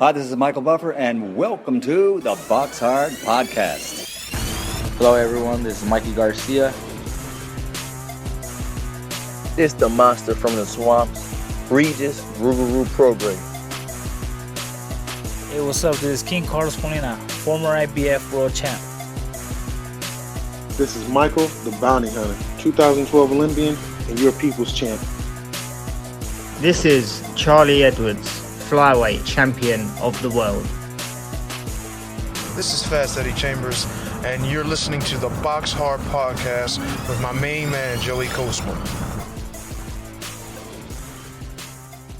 Hi, this is Michael Buffer, and welcome to the BoxHard Podcast. Hello, everyone. This is Mikey Garcia. This the monster from the swamps, Regis Rougarou Prograis. Hey, what's up? This is King Carlos Molina, former IBF world champ. This is Michael, the Bounty Hunter, 2012 Olympian and your people's champ. This is Charlie Edwards, flyweight champion of the world. This is Fast Eddie Chambers, and you're listening to the BoxHard Podcast with my main man, Joey Coastman.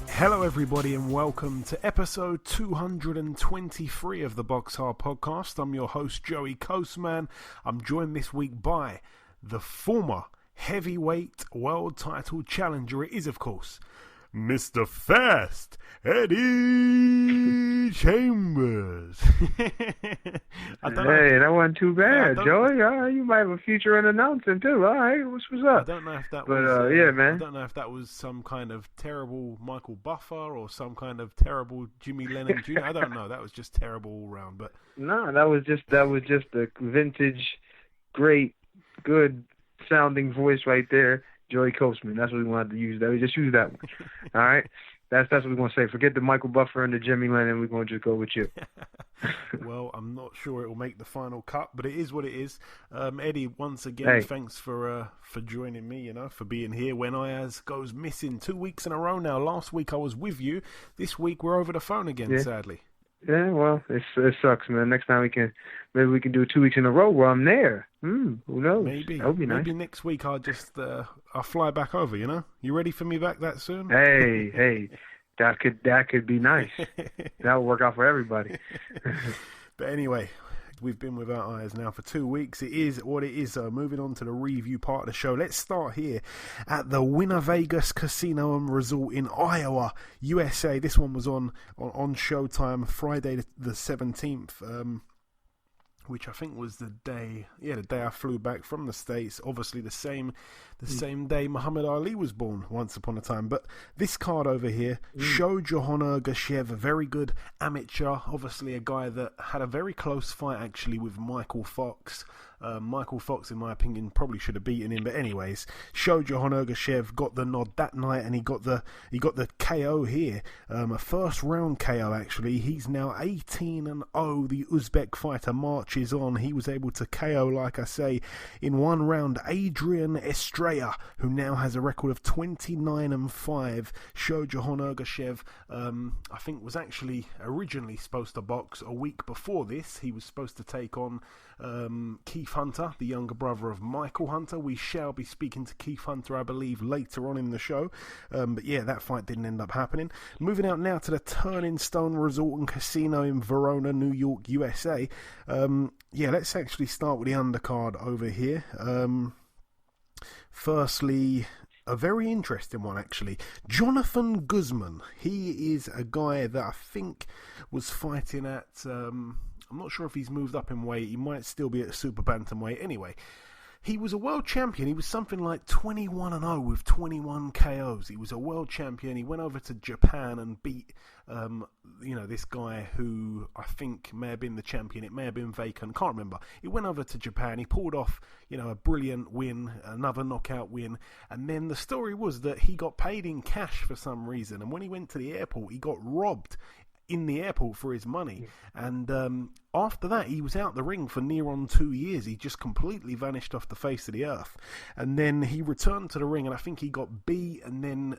Hello everybody and welcome to episode 223 of the BoxHard Podcast. I'm your host Joey Coastman. I'm joined this week by the former heavyweight world title challenger. It is, of course, Mr. Fast Eddie Chambers. Hey, that wasn't too bad, Joey. You might have a future in announcing too. All right, what's up? I don't know if that was, yeah, man. I don't know if that was some kind of terrible Michael Buffer or some kind of terrible Jimmy Lennon Jr. I don't know. That was just terrible all round. But no, that was just a vintage, great, good sounding voice right there. Joey Coastman. That's what we wanted to use. That we just use that one. All right. That's what we're gonna say. Forget the Michael Buffer and the Jimmy Lennon. We're gonna just go with you. Well, I'm not sure it will make the final cut, but it is what it is. Eddie, once again, thanks for joining me. For being here when Diaz goes missing 2 weeks in a row now. Last week I was with you. This week we're over the phone again. Sadly. Yeah, well, it sucks, man. Next time maybe we can do 2 weeks in a row where I'm there. Who knows? Maybe. That would be nice. Maybe next week I'll just I'll fly back over. You ready for me back that soon? Hey, that could be nice. That would work out for everybody. But anyway, we've been without Diaz now for 2 weeks. It is what it is. Moving on to the review part of the show. Let's start here at the Winter Vegas Casino and Resort in Iowa, USA. This one was on Showtime Friday the 17th. Which I think was the day I flew back from the States. Obviously the same day Muhammad Ali was born once upon a time. But this card over here, Jono Carroll, a very good amateur. Obviously a guy that had a very close fight actually with Michael Fox. Michael Fox, in my opinion, probably should have beaten him. But anyways, Jono Carroll got the nod that night, and he got the KO here. A first round KO actually. He's now 18-0. The Uzbek fighter marches on. He was able to KO, like I say, in one round, Adrian Estrella, who now has a record of 29-5. Jono Carroll, I think, was actually originally supposed to box a week before this. He was supposed to take on Keith Hunter, the younger brother of Michael Hunter. We shall be speaking to Keith Hunter, I believe, later on in the show. But yeah, that fight didn't end up happening. Moving out now to the Turning Stone Resort and Casino in Verona, New York, USA. Let's actually start with the undercard over here. Firstly, a very interesting one, actually. Jonathan Guzman. He is a guy that I think was fighting at... I'm not sure if he's moved up in weight. He might still be at super bantamweight. Anyway, he was a world champion. He was something like 21-0 with 21 KOs. He was a world champion. He went over to Japan and beat, this guy who I think may have been the champion. It may have been vacant. Can't remember. He went over to Japan. He pulled off, a brilliant win, another knockout win. And then the story was that he got paid in cash for some reason. And when he went to the airport, he got robbed in the airport for his money. And after that, he was out the ring for near on 2 years. He just completely vanished off the face of the earth. And then he returned to the ring, and I think he got beat, and then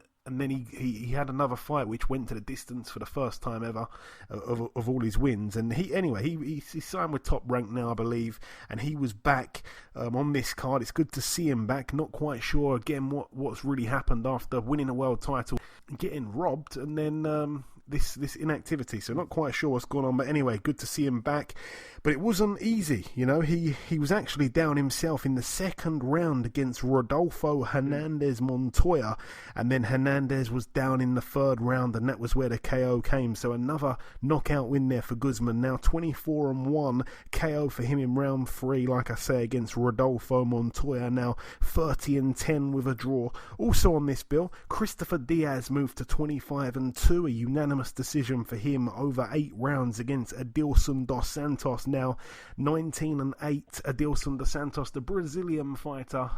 he had another fight which went to the distance for the first time ever of all his wins. And he signed with Top Rank now, I believe, and he was back on this card. It's good to see him back. Not quite sure again what's really happened after winning a world title, getting robbed, and then this inactivity. So not quite sure what's going on, but anyway, good to see him back. But it wasn't easy, he was actually down himself in the second round against Rodolfo Hernandez Montoya, and then Hernandez was down in the third round, and that was where the KO came. So another knockout win there for Guzman. Now 24-1 KO for him in round 3, like I say, against Rodolfo Montoya. Now 30-10 with a draw. Also on this bill, Christopher Diaz moved to 25-2, a unanimous unanimous decision for him over 8 rounds against Adilson dos Santos. Now 19-8. Adilson dos Santos, the Brazilian fighter.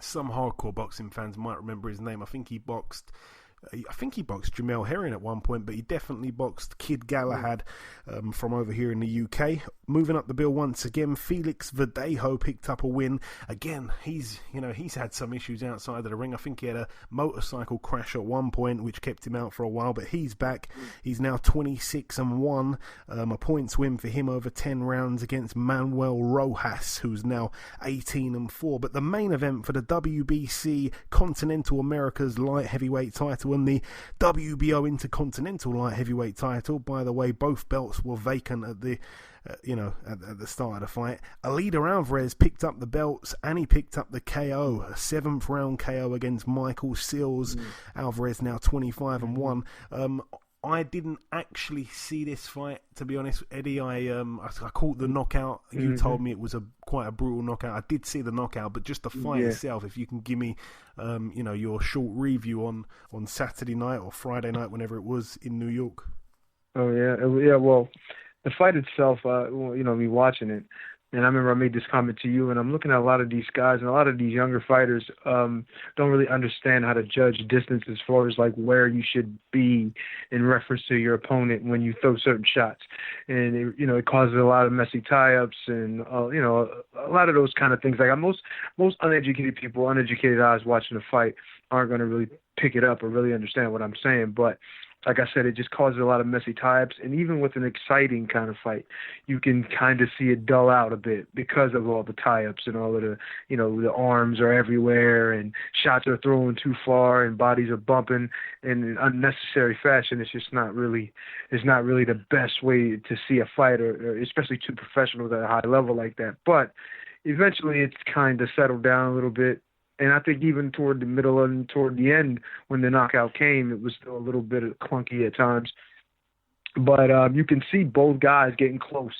Some hardcore boxing fans might remember his name. I think he boxed Jamel Herring at one point, but he definitely boxed Kid Galahad from over here in the UK. Moving up the bill once again, Felix Verdejo picked up a win. Again, he's had some issues outside of the ring. I think he had a motorcycle crash at one point, which kept him out for a while, but he's back. He's now 26-1. A points win for him over 10 rounds against Manuel Rojas, who's now 18-4. But the main event for the WBC Continental Americas light heavyweight title and the WBO Intercontinental light heavyweight title. By the way, both belts were vacant at the at the start of the fight. Alida Alvarez picked up the belts and he picked up the KO, a 7th round KO against Michael Seals. Alvarez now 25-1. I didn't actually see this fight, to be honest, Eddie. I caught the knockout. You told me it was quite a brutal knockout. I did see the knockout, but just the fight itself. If you can give me, your short review on Saturday night or Friday night, whenever it was in New York. Oh yeah. Well, the fight itself, me watching it, and I remember I made this comment to you, and I'm looking at a lot of these guys and a lot of these younger fighters don't really understand how to judge distance as far as like where you should be in reference to your opponent when you throw certain shots, and it causes a lot of messy tie-ups and a lot of those kind of things. Like most uneducated people, uneducated eyes watching the fight aren't going to really pick it up or really understand what I'm saying, but like I said, it just causes a lot of messy tie-ups, and even with an exciting kind of fight, you can kind of see it dull out a bit because of all the tie-ups and all of the, the arms are everywhere and shots are thrown too far and bodies are bumping in an unnecessary fashion. It's just not really the best way to see a fight, or especially two professionals at a high level like that. But eventually, it's kind of settled down a little bit. And I think even toward the middle and toward the end, when the knockout came, it was still a little bit clunky at times. But you can see both guys getting close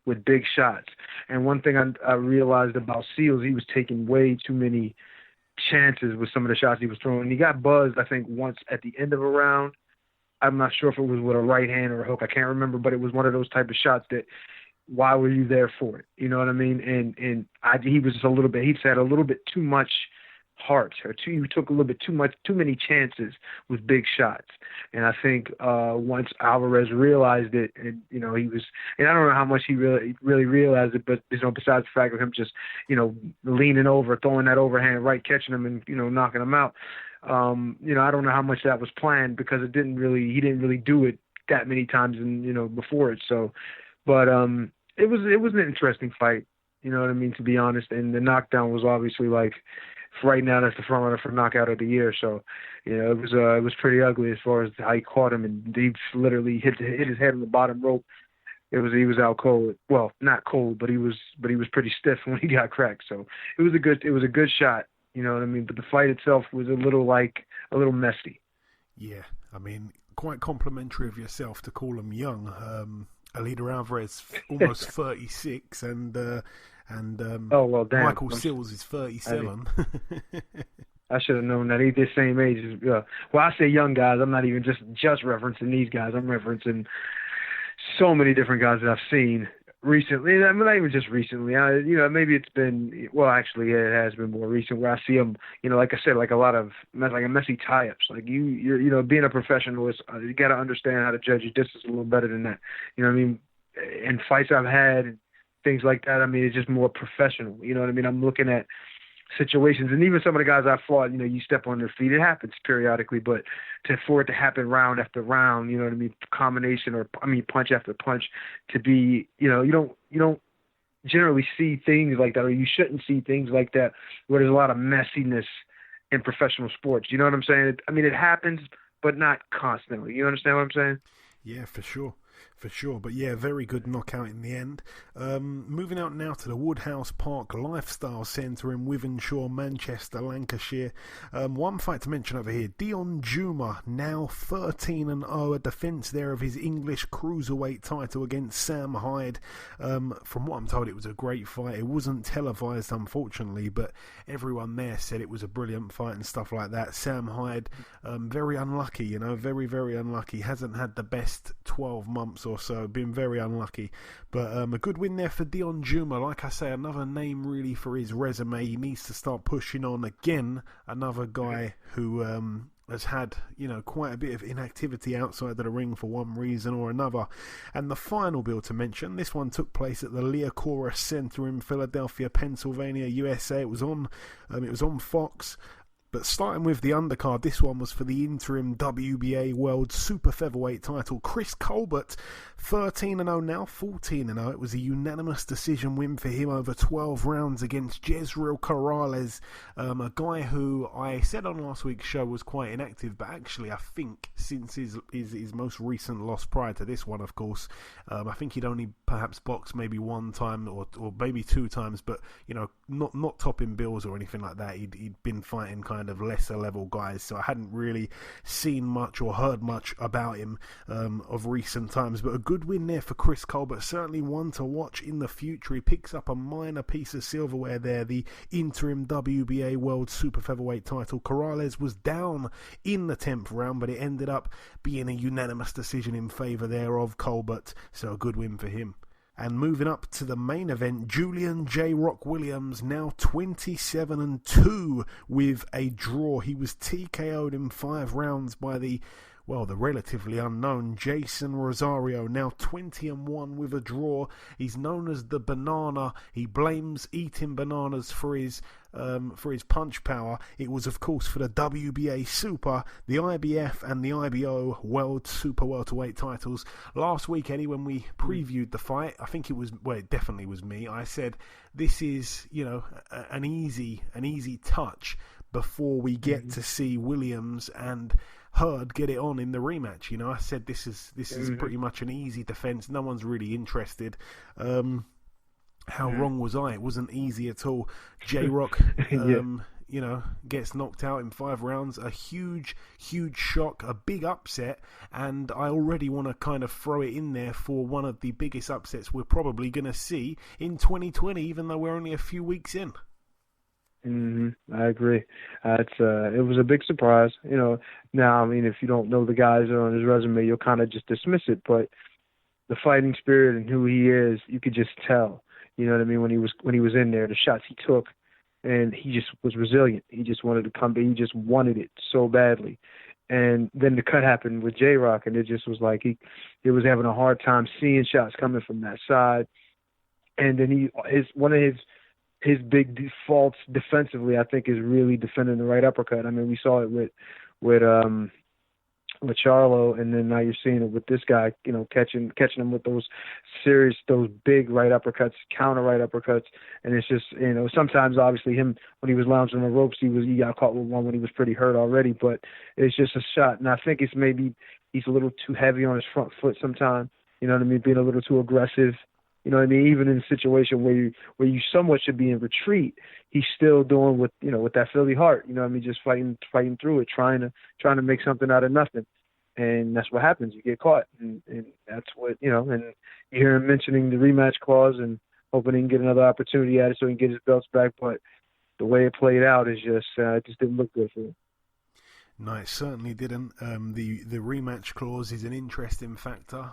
with big shots. And one thing I realized about Seals, he was taking way too many chances with some of the shots he was throwing. He got buzzed, I think, once at the end of a round. I'm not sure if it was with a right hand or a hook. I can't remember, but it was one of those type of shots that, why were you there for it? You know what I mean? And he was just he said a little bit too much heart, you took a little bit too many chances with big shots. And I think once Alvarez realized it, and he was, and I don't know how much he really realized it, but besides the fact of him just leaning over, throwing that overhand right, catching him and knocking him out, I don't know how much that was planned, because he didn't really do it that many times before it. So, but it was an interesting fight, you know what I mean, to be honest. And the knockdown was obviously like, right now, that's the front runner for knockout of the year. So, it was pretty ugly as far as how he caught him, and he literally hit his head on the bottom rope. He was out cold. Well, not cold, but he was pretty stiff when he got cracked. So it was a good shot. You know what I mean? But the fight itself was a little messy. Yeah, I mean, quite complimentary of yourself to call him young. Alida Alvarez almost 36, and well, damn. Michael Seals is 37. I should have known that. He's the same age as. Well, I say young guys. I'm not even just referencing these guys. I'm referencing so many different guys that I've seen recently. I mean, not even just recently. Maybe it's been. Well, actually, it has been more recent where I see them. Like I said, like a lot of a messy tie-ups. Like you're being a professional is you got to understand how to judge your distance a little better than that. You know what I mean? In fights I've had, things like that, I mean, it's just more professional. You know what I mean? I'm looking at situations, and even some of the guys I fought, you step on their feet. It happens periodically, but for it to happen round after round, you know what I mean, punch after punch, to be, you don't generally see things like that, or you shouldn't see things like that where there's a lot of messiness in professional sports. You know what I'm saying? I mean, it happens, but not constantly. You understand what I'm saying? Yeah, for sure. For sure, but yeah, very good knockout in the end. Moving out now to the Woodhouse Park Lifestyle Centre in Wythenshawe, Manchester, Lancashire. One fight to mention over here, Dion Juma, now 13-0, a defence there of his English cruiserweight title against Sam Hyde. From what I'm told, it was a great fight. It wasn't televised, unfortunately, but everyone there said it was a brilliant fight and stuff like that. Sam Hyde, very unlucky, very, very unlucky. Hasn't had the best 12 months or so, been very unlucky, but a good win there for Dion Juma. Like I say, another name really for his resume. He needs to start pushing on again. Another guy who has had, quite a bit of inactivity outside of the ring for one reason or another. And the final bill to mention, this one took place at the Liacouras Center in Philadelphia, Pennsylvania, USA. It was on Fox. But starting with the undercard, this one was for the interim WBA World Super-Featherweight title. Chris Colbert, 13-0 now, 14-0. It was a unanimous decision win for him over 12 rounds against Jezreel Corrales, a guy who I said on last week's show was quite inactive, but actually I think since his most recent loss prior to this one, of course, I think he'd only perhaps boxed maybe one time or maybe two times, but not topping bills or anything like that. He'd been fighting kind of lesser level guys, so I hadn't really seen much or heard much about him of recent times. But a good win there for Chris Colbert, certainly one to watch in the future. He picks up a minor piece of silverware there, the interim WBA World Super Featherweight title. Corrales was down in the 10th round, but it ended up being a unanimous decision in favour there of Colbert, so a good win for him. And moving up to the main event, Julian J. Rock Williams, now 27-2 with a draw. He was TKO'd in 5 rounds by the relatively unknown Jason Rosario, now 20-1 with a draw. He's known as the Banana. He blames eating bananas for his punch power. It was, of course, for the WBA Super, the IBF and the IBO World Super Welterweight titles. Last week, Eddie, when we previewed the fight, I think it definitely was me. I said this is, an easy touch before we get to see Williams and Hurd get it on in the rematch. I said this is pretty much an easy defense. No one's really interested. How wrong was I? It wasn't easy at all. J-Rock, gets knocked out in 5 rounds. A huge shock, a big upset, and I already want to kind of throw it in there for one of the biggest upsets we're probably going to see in 2020, even though we're only a few weeks in. I agree. It was a big surprise. Now, I mean, if you don't know the guys that are on his resume, you'll kind of just dismiss it. But the fighting spirit and who he is, you could just tell. You know what I mean? When he was in there, the shots he took, and he just was resilient. He just wanted to come. He just wanted it so badly. And then the cut happened with J-Rock, and it just was like he was having a hard time seeing shots coming from that side. And then one of his big defaults defensively, I think, is really defending the right uppercut. I mean, we saw it with Charlo, and then now you're seeing it with this guy, catching him with those big right uppercuts, counter right uppercuts. And it's just, sometimes obviously him, when he was lounging on the ropes, he got caught with one when he was pretty hurt already, but it's just a shot. And I think it's maybe he's a little too heavy on his front foot sometimes, being a little too aggressive. Even in a situation where you somewhat should be in retreat, he's still doing with that Philly heart. Just fighting through it, trying to make something out of nothing, and that's what happens. You get caught, and that's what And you hear him mentioning the rematch clause and hoping he can get another opportunity at it so he can get his belts back. But the way it played out is just didn't look good for him. No, it certainly didn't. The rematch clause is an interesting factor.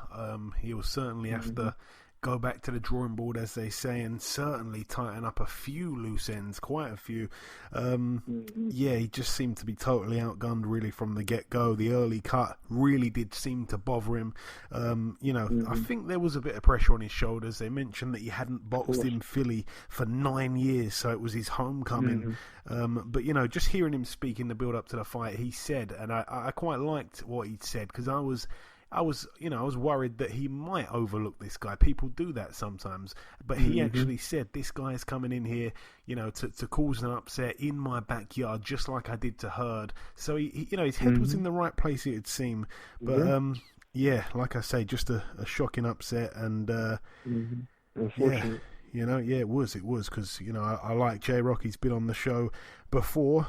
He will certainly have to go back to the drawing board, as they say, and certainly tighten up a few loose ends, quite a few. He just seemed to be totally outgunned really from the get-go. The early cut really did seem to bother him. I think there was a bit of pressure on his shoulders. They mentioned that he hadn't boxed in Philly for 9 years, so it was his homecoming. But just hearing him speak in the build-up to the fight, he said, and I quite liked what he'd said, because I was worried that he might overlook this guy. People do that sometimes. But he actually said, this guy's coming in here, to cause an upset in my backyard, just like I did to Hurd. So, his head was in the right place, it would seem. But Yeah, like I say, just a shocking upset, and Unfortunate. it was because I like J-Rock. He's been on the show before.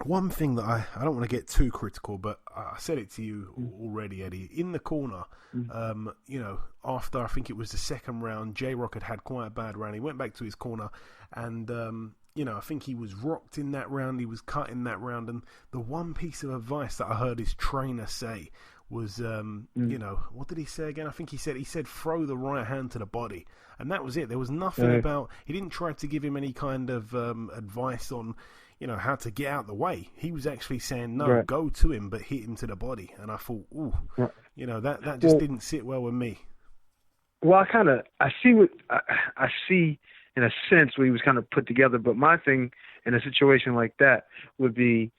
One thing that I don't want to get too critical, but I said it to you already, Eddie. In the corner, after I think it was the second round, J-Rock had quite a bad round. He went back to his corner, and I think he was rocked in that round. He was cut in that round, and the one piece of advice that I heard his trainer say was, what did he say again? I think he said throw the right hand to the body, and that was it. There was nothing about. He didn't try to give him any kind of advice on, how to get out the way. He was actually saying, no, go to him, but hit him to the body. And I thought, that just didn't sit well with me. Well, I see in a sense what he was kind of put together, but my thing in a situation like that would be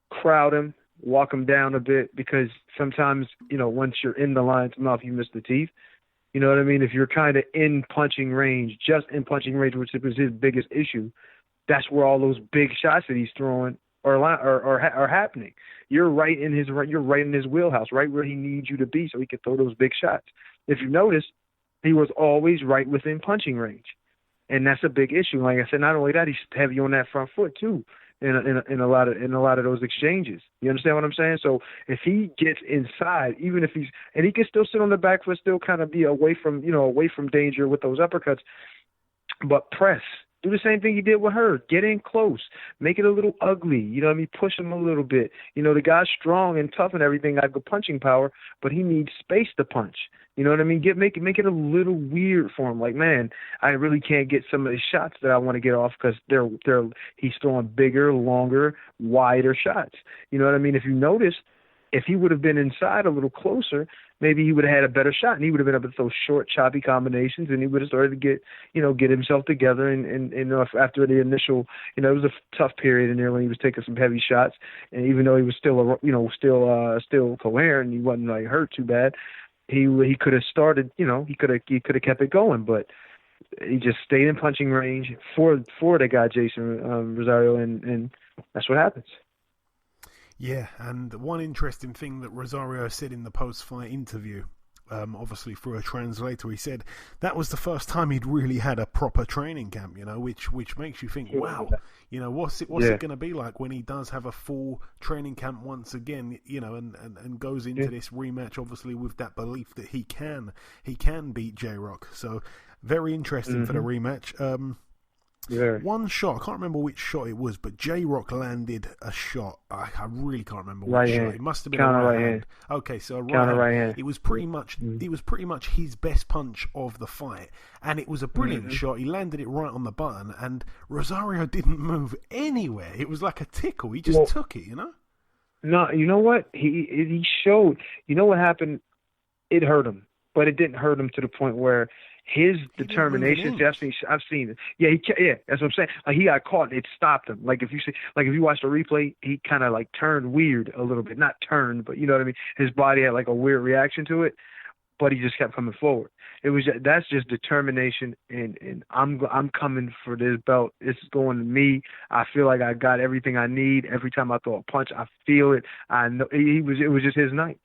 crowd him, walk him down a bit, because sometimes, once you're in the lion's mouth, you miss the teeth. You know what I mean? If you're kind of in punching range, which was his biggest issue, that's where all those big shots that he's throwing are happening. You're right in his wheelhouse, right where he needs you to be, so he can throw those big shots. If you notice, he was always right within punching range, and that's a big issue. Like I said, not only that, he's heavy on that front foot too. In a lot of those exchanges. You understand what I'm saying? So if he gets inside, even if he can still sit on the back foot, still kind of be away from danger with those uppercuts, but press. Do the same thing he did with her. Get in close. Make it a little ugly. You know what I mean? Push him a little bit. The guy's strong and tough and everything, got good punching power, but he needs space to punch. You know what I mean? Make it a little weird for him. Like, man, I really can't get some of the shots that I want to get off because he's throwing bigger, longer, wider shots. You know what I mean? If you notice, if he would have been inside a little closer, maybe he would have had a better shot, and he would have been able to throw short, choppy combinations, and he would have started to get himself together. And after the initial, it was a tough period in there when he was taking some heavy shots, and even though he was still coherent, and he wasn't like hurt too bad, he could have started, he could have kept it going, but he just stayed in punching range for the guy Jason Rosario, and that's what happens. Yeah, and one interesting thing that Rosario said in the post-fight interview, obviously through a translator, he said that was the first time he'd really had a proper training camp, which makes you think, wow, what's it going to be like when he does have a full training camp once again, and goes into this rematch, obviously with that belief that he can beat J-Rock. So very interesting for the rematch. One shot, I can't remember which shot it was, but J-Rock landed a shot. I really can't remember which shot. It must have been counter a right hand. Okay, so a right hand. It was pretty much his best punch of the fight, and it was a brilliant shot. He landed it right on the button, and Rosario didn't move anywhere. It was like a tickle. He just took it, No, you know what? He showed. You know what happened? It hurt him, but it didn't hurt him to the point where his determination. I've seen it. Yeah, that's what I'm saying. Like, he got caught, and it stopped him. Like if you watch the replay, he kind of like turned weird a little bit. Not turned, but you know what I mean. His body had like a weird reaction to it, but he just kept coming forward. That's just determination, and I'm coming for this belt. It's going to me. I feel like I got everything I need. Every time I throw a punch, I feel it. I know it was just his night.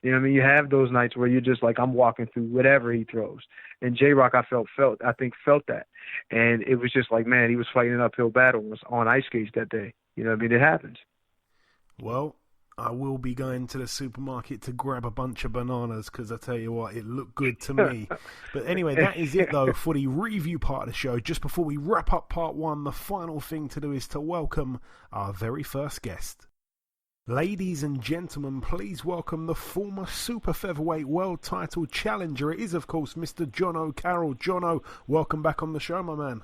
You know what I mean? You have those nights where you're just like, I'm walking through whatever he throws. And J-Rock, I felt that. And it was just like, man, he was fighting an uphill battle on ice skates that day. You know what I mean? It happens. Well, I will be going to the supermarket to grab a bunch of bananas because I tell you what, it looked good to me. But anyway, that is it though for the review part of the show. Just before we wrap up part one, the final thing to do is to welcome our very first guest. Ladies and gentlemen, please welcome the former Super-Featherweight world title challenger. It is, of course, Mr. Jono Carroll. Jono, welcome back on the show, my man.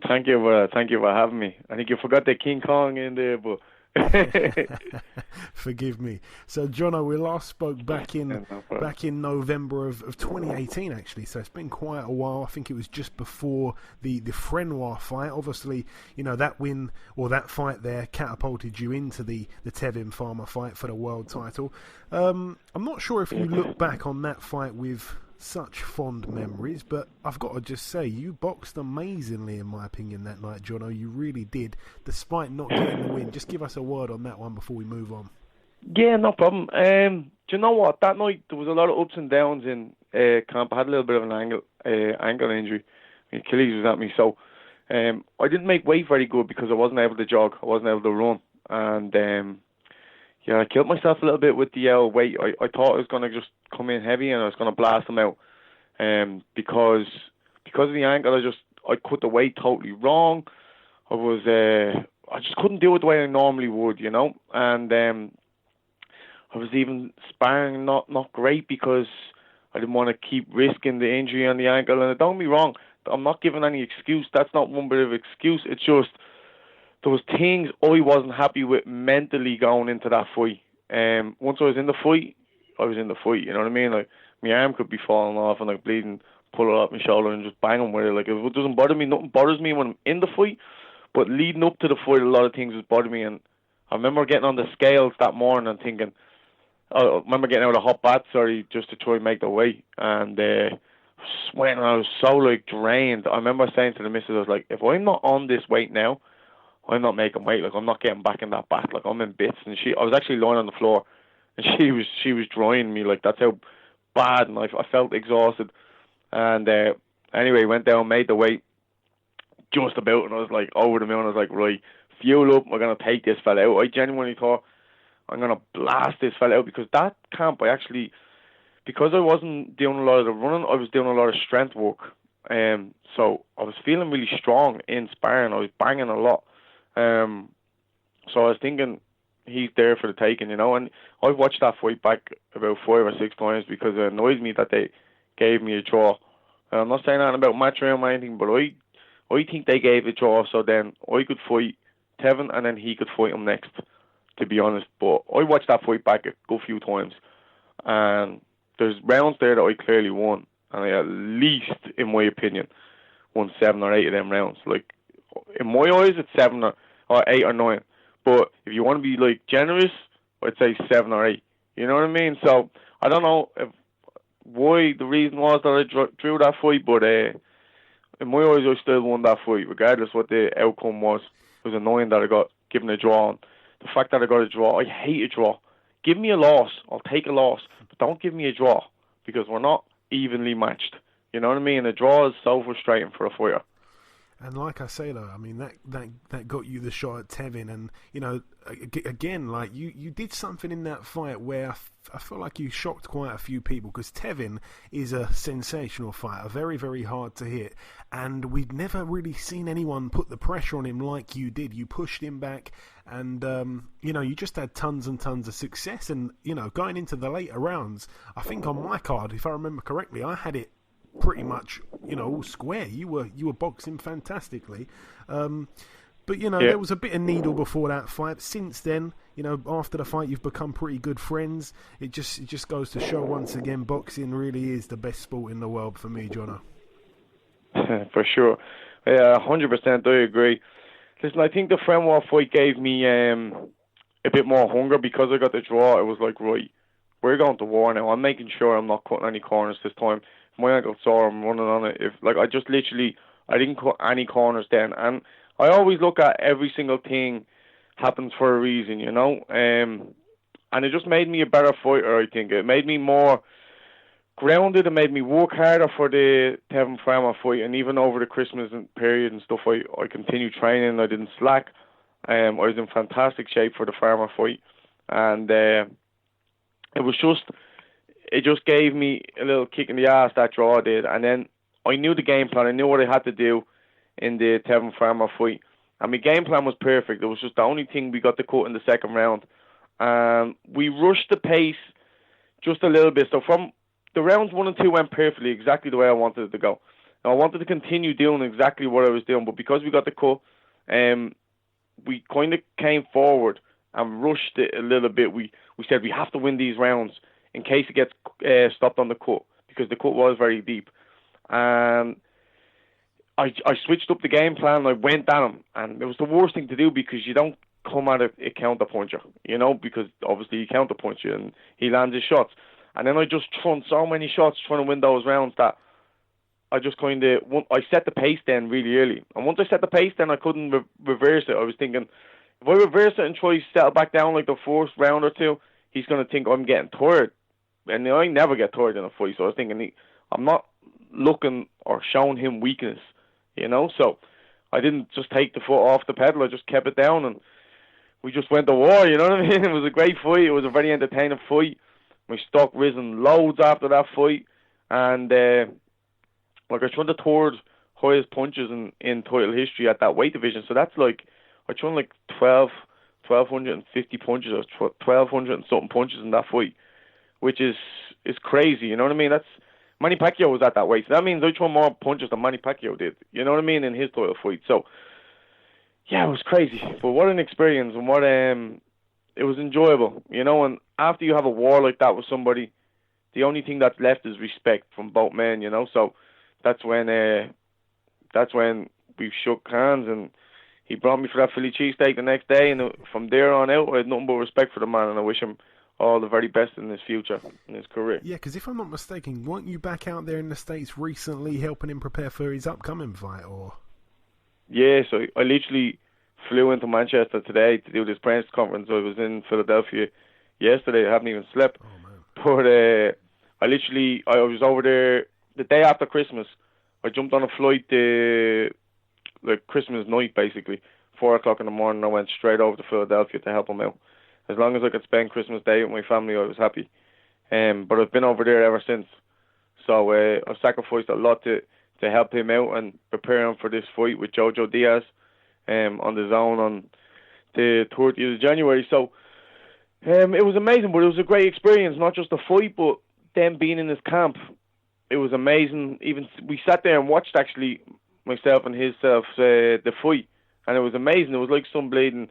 Thank you for having me. I think you forgot the King Kong in there, but forgive me. So, Jono, we last spoke back in November of 2018, actually. So it's been quite a while. I think it was just before the Frenoir fight. Obviously, that win or that fight there catapulted you into the Tevin Farmer fight for the world title. I'm not sure if you look back on that fight with such fond memories, but I've got to just say, you boxed amazingly, in my opinion, that night, Jono. You really did, despite not getting the win. Just give us a word on that one before we move on. Yeah, no problem. Do you know what? That night there was a lot of ups and downs in camp. I had a little bit of an ankle injury. My Achilles was at me, so I didn't make weight very good because I wasn't able to jog. I wasn't able to run, and yeah, I killed myself a little bit with the weight. I thought I was going to just come in heavy and I was going to blast them out. Because of the ankle, I cut the weight totally wrong. I just couldn't do it the way I normally would, you know. And I was even sparring not great because I didn't want to keep risking the injury on the ankle. And don't get me wrong, I'm not giving any excuse. That's not one bit of excuse. It's just there was things I wasn't happy with mentally going into that fight. Once I was in the fight, I was in the fight. You know what I mean? Like my arm could be falling off and like bleeding, pull it off my shoulder and just bang them with it. Like it doesn't bother me. Nothing bothers me when I'm in the fight. But leading up to the fight, a lot of things was bothering me. And I remember getting on the scales that morning and thinking, I remember getting out of a hot bath, just to try and make the weight. And sweating, I was so like drained. I remember saying to the missus, I was like, if I'm not on this weight now, I'm not making weight. Like I'm not getting back in that bath. Like I'm in bits. And I was actually lying on the floor, and she was drying me. Like that's how bad. And I felt exhausted. And anyway, went down, made the weight just about, and I was like over the moon. I was like, right, fuel up. We're gonna take this fella out. I genuinely thought I'm gonna blast this fella out because that camp because I wasn't doing a lot of the running, I was doing a lot of strength work. So I was feeling really strong in sparring. I was banging a lot. So I was thinking he's there for the taking, you know. And I've watched that fight back about 5 or 6 times because it annoys me that they gave me a draw. I'm not saying anything about match round or anything, but I think they gave a draw so then I could fight Tevin and then he could fight him next, to be honest. But I watched that fight back a good few times, and there's rounds there that I clearly won, and I at least, in my opinion, won 7 or 8 of them rounds. Like in my eyes, it's 7 or 8 or 9. But if you want to be like generous, I'd say 7 or 8. You know what I mean? So I don't know why the reason was that I drew that fight, but in my eyes, I still won that fight, regardless what the outcome was. It was annoying that I got given a draw. And the fact that I got a draw, I hate a draw. Give me a loss, I'll take a loss, but don't give me a draw because we're not evenly matched. You know what I mean? A draw is so frustrating for a fighter. And like I say, though, I mean, that got you the shot at Tevin. And, you know, again, like, you did something in that fight where I feel like you shocked quite a few people because Tevin is a sensational fighter, very, very hard to hit. And we'd never really seen anyone put the pressure on him like you did. You pushed him back and, you know, you just had tons and tons of success. And, you know, going into the later rounds, I think on my card, if I remember correctly, I had it pretty much, you know, all square. You were boxing fantastically, but you know, there was a bit of needle before that fight. Since then, you know, after the fight, you've become pretty good friends. It just goes to show once again, boxing really is the best sport in the world for me, Jono. For sure, 100%. I agree. Listen, I think the Farmer fight gave me a bit more hunger because I got the draw. It was like, right, we're going to war now. I'm making sure I'm not cutting any corners this time. My ankle sore, I'm running on it. I didn't cut any corners then. And I always look at every single thing happens for a reason, you know. And it just made me a better fighter, I think. It made me more grounded. It made me work harder for the Tevin Farmer fight. And even over the Christmas period and stuff, I continued training. I didn't slack. I was in fantastic shape for the Farmer fight. And it just gave me a little kick in the ass, that draw did. And then I knew the game plan. I knew what I had to do in the Tevin Farmer fight. And my game plan was perfect. It was just the only thing we got to cut in the second round. We rushed the pace just a little bit. So from the rounds 1 and 2 went perfectly, exactly the way I wanted it to go. Now, I wanted to continue doing exactly what I was doing, but because we got the cut, we kind of came forward and rushed it a little bit. We said we have to win these rounds in case it gets stopped on the cut, because the cut was very deep. And I switched up the game plan. I went at him, and it was the worst thing to do because you don't come at a counter-puncher, you know, because obviously he counter-punched you and he lands his shots. And then I just thrown so many shots trying to win those rounds that I just I set the pace then really early. And once I set the pace, then I couldn't reverse it. I was thinking, if I reverse it and try to settle back down like the first round or two, he's going to think I'm getting tired. And I never get tired in a fight, so I was thinking I'm not looking or showing him weakness, So I didn't just take the foot off the pedal. I just kept it down, and we just went to war, you know what I mean? It was a great fight. It was a very entertaining fight. My stock risen loads after that fight, and I threw the third highest punches in title history at that weight division. So that's like, I threw 1,250 punches, or 1,200 and something punches in that fight, which is crazy, you know what I mean? That's Manny Pacquiao was at that weight, so that means I threw more punches than Manny Pacquiao did, you know what I mean, in his title fight. So yeah, it was crazy, but what an experience, and what it was enjoyable, and after you have a war like that with somebody, the only thing that's left is respect from both men, so that's when we shook hands, and he brought me for that Philly cheesesteak the next day, and from there on out, I had nothing but respect for the man, and I wish him all the very best in his future, in his career. Yeah, because if I'm not mistaken, weren't you back out there in the States recently helping him prepare for his upcoming fight, or? Yeah, so I literally flew into Manchester today to do this press conference. I was in Philadelphia yesterday. I haven't even slept. Oh, man. But I was over there the day after Christmas. I jumped on a flight Christmas night, basically. 4 o'clock in the morning, I went straight over to Philadelphia to help him out. As long as I could spend Christmas Day with my family, I was happy. But I've been over there ever since. So I've sacrificed a lot to help him out and prepare him for this fight with Jojo Diaz on the zone on the 30th of January. So it was amazing, but it was a great experience, not just the fight, but them being in his camp. It was amazing. Even we sat there and watched, actually, myself and himself, the fight, and it was amazing. It was like some bleeding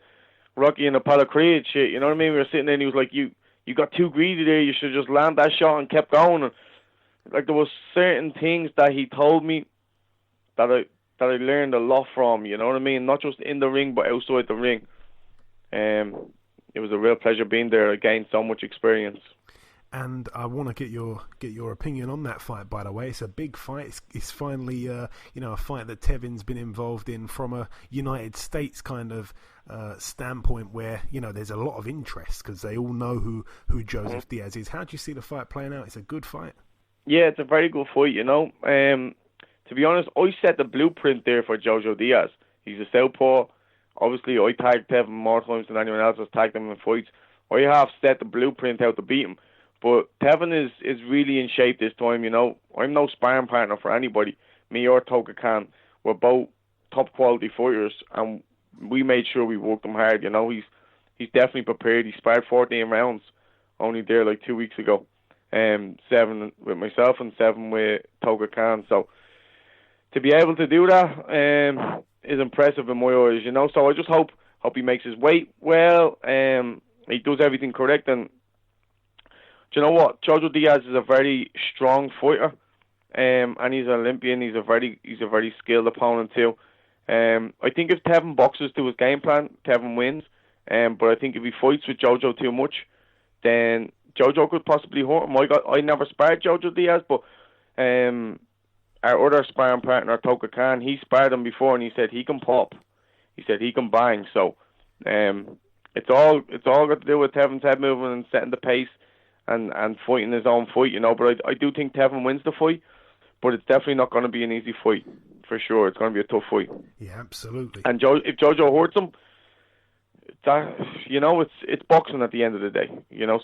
Rocky and Apollo Creed shit, you know what I mean? We were sitting there and he was like, you got too greedy there, you should just land that shot, and kept going. And, like, there was certain things that he told me that I learned a lot from, you know what I mean? Not just in the ring, but outside the ring. It was a real pleasure being there. I gained so much experience. And I want to get your opinion on that fight, by the way. It's a big fight. It's finally a fight that Tevin's been involved in from a United States kind of standpoint, where there's a lot of interest because they all know who Joseph Diaz is. How do you see the fight playing out? It's a good fight. Yeah, it's a very good fight. To be honest, I set the blueprint there for Jojo Diaz. He's a southpaw. Obviously, I tagged Tevin more times than anyone else has tagged him in fights. I have set the blueprint out to beat him. But Tevin is really in shape this time, I'm no sparring partner for anybody. Me or Toka Khan. We're both top quality fighters, and we made sure we worked him hard, He's definitely prepared. He sparred 14 rounds only there like 2 weeks ago. 7 with myself and 7 with Toka Khan. So to be able to do that is impressive in my eyes, So I just hope he makes his weight well. He does everything correct, and do you know what? Jojo Diaz is a very strong fighter, and he's an Olympian. He's a very skilled opponent too. I think if Tevin boxes to his game plan, Tevin wins. But I think if he fights with Jojo too much, then Jojo could possibly hurt him. I never sparred Jojo Diaz, but our other sparring partner, Toka Khan, he sparred him before, and he said he can pop. He said he can bang. So it's all got to do with Tevin's head movement and setting the pace and fighting his own fight, But I do think Tevin wins the fight, but it's definitely not going to be an easy fight, for sure. It's going to be a tough fight. Yeah, absolutely. And if Jojo hurts him, that it's boxing at the end of the day,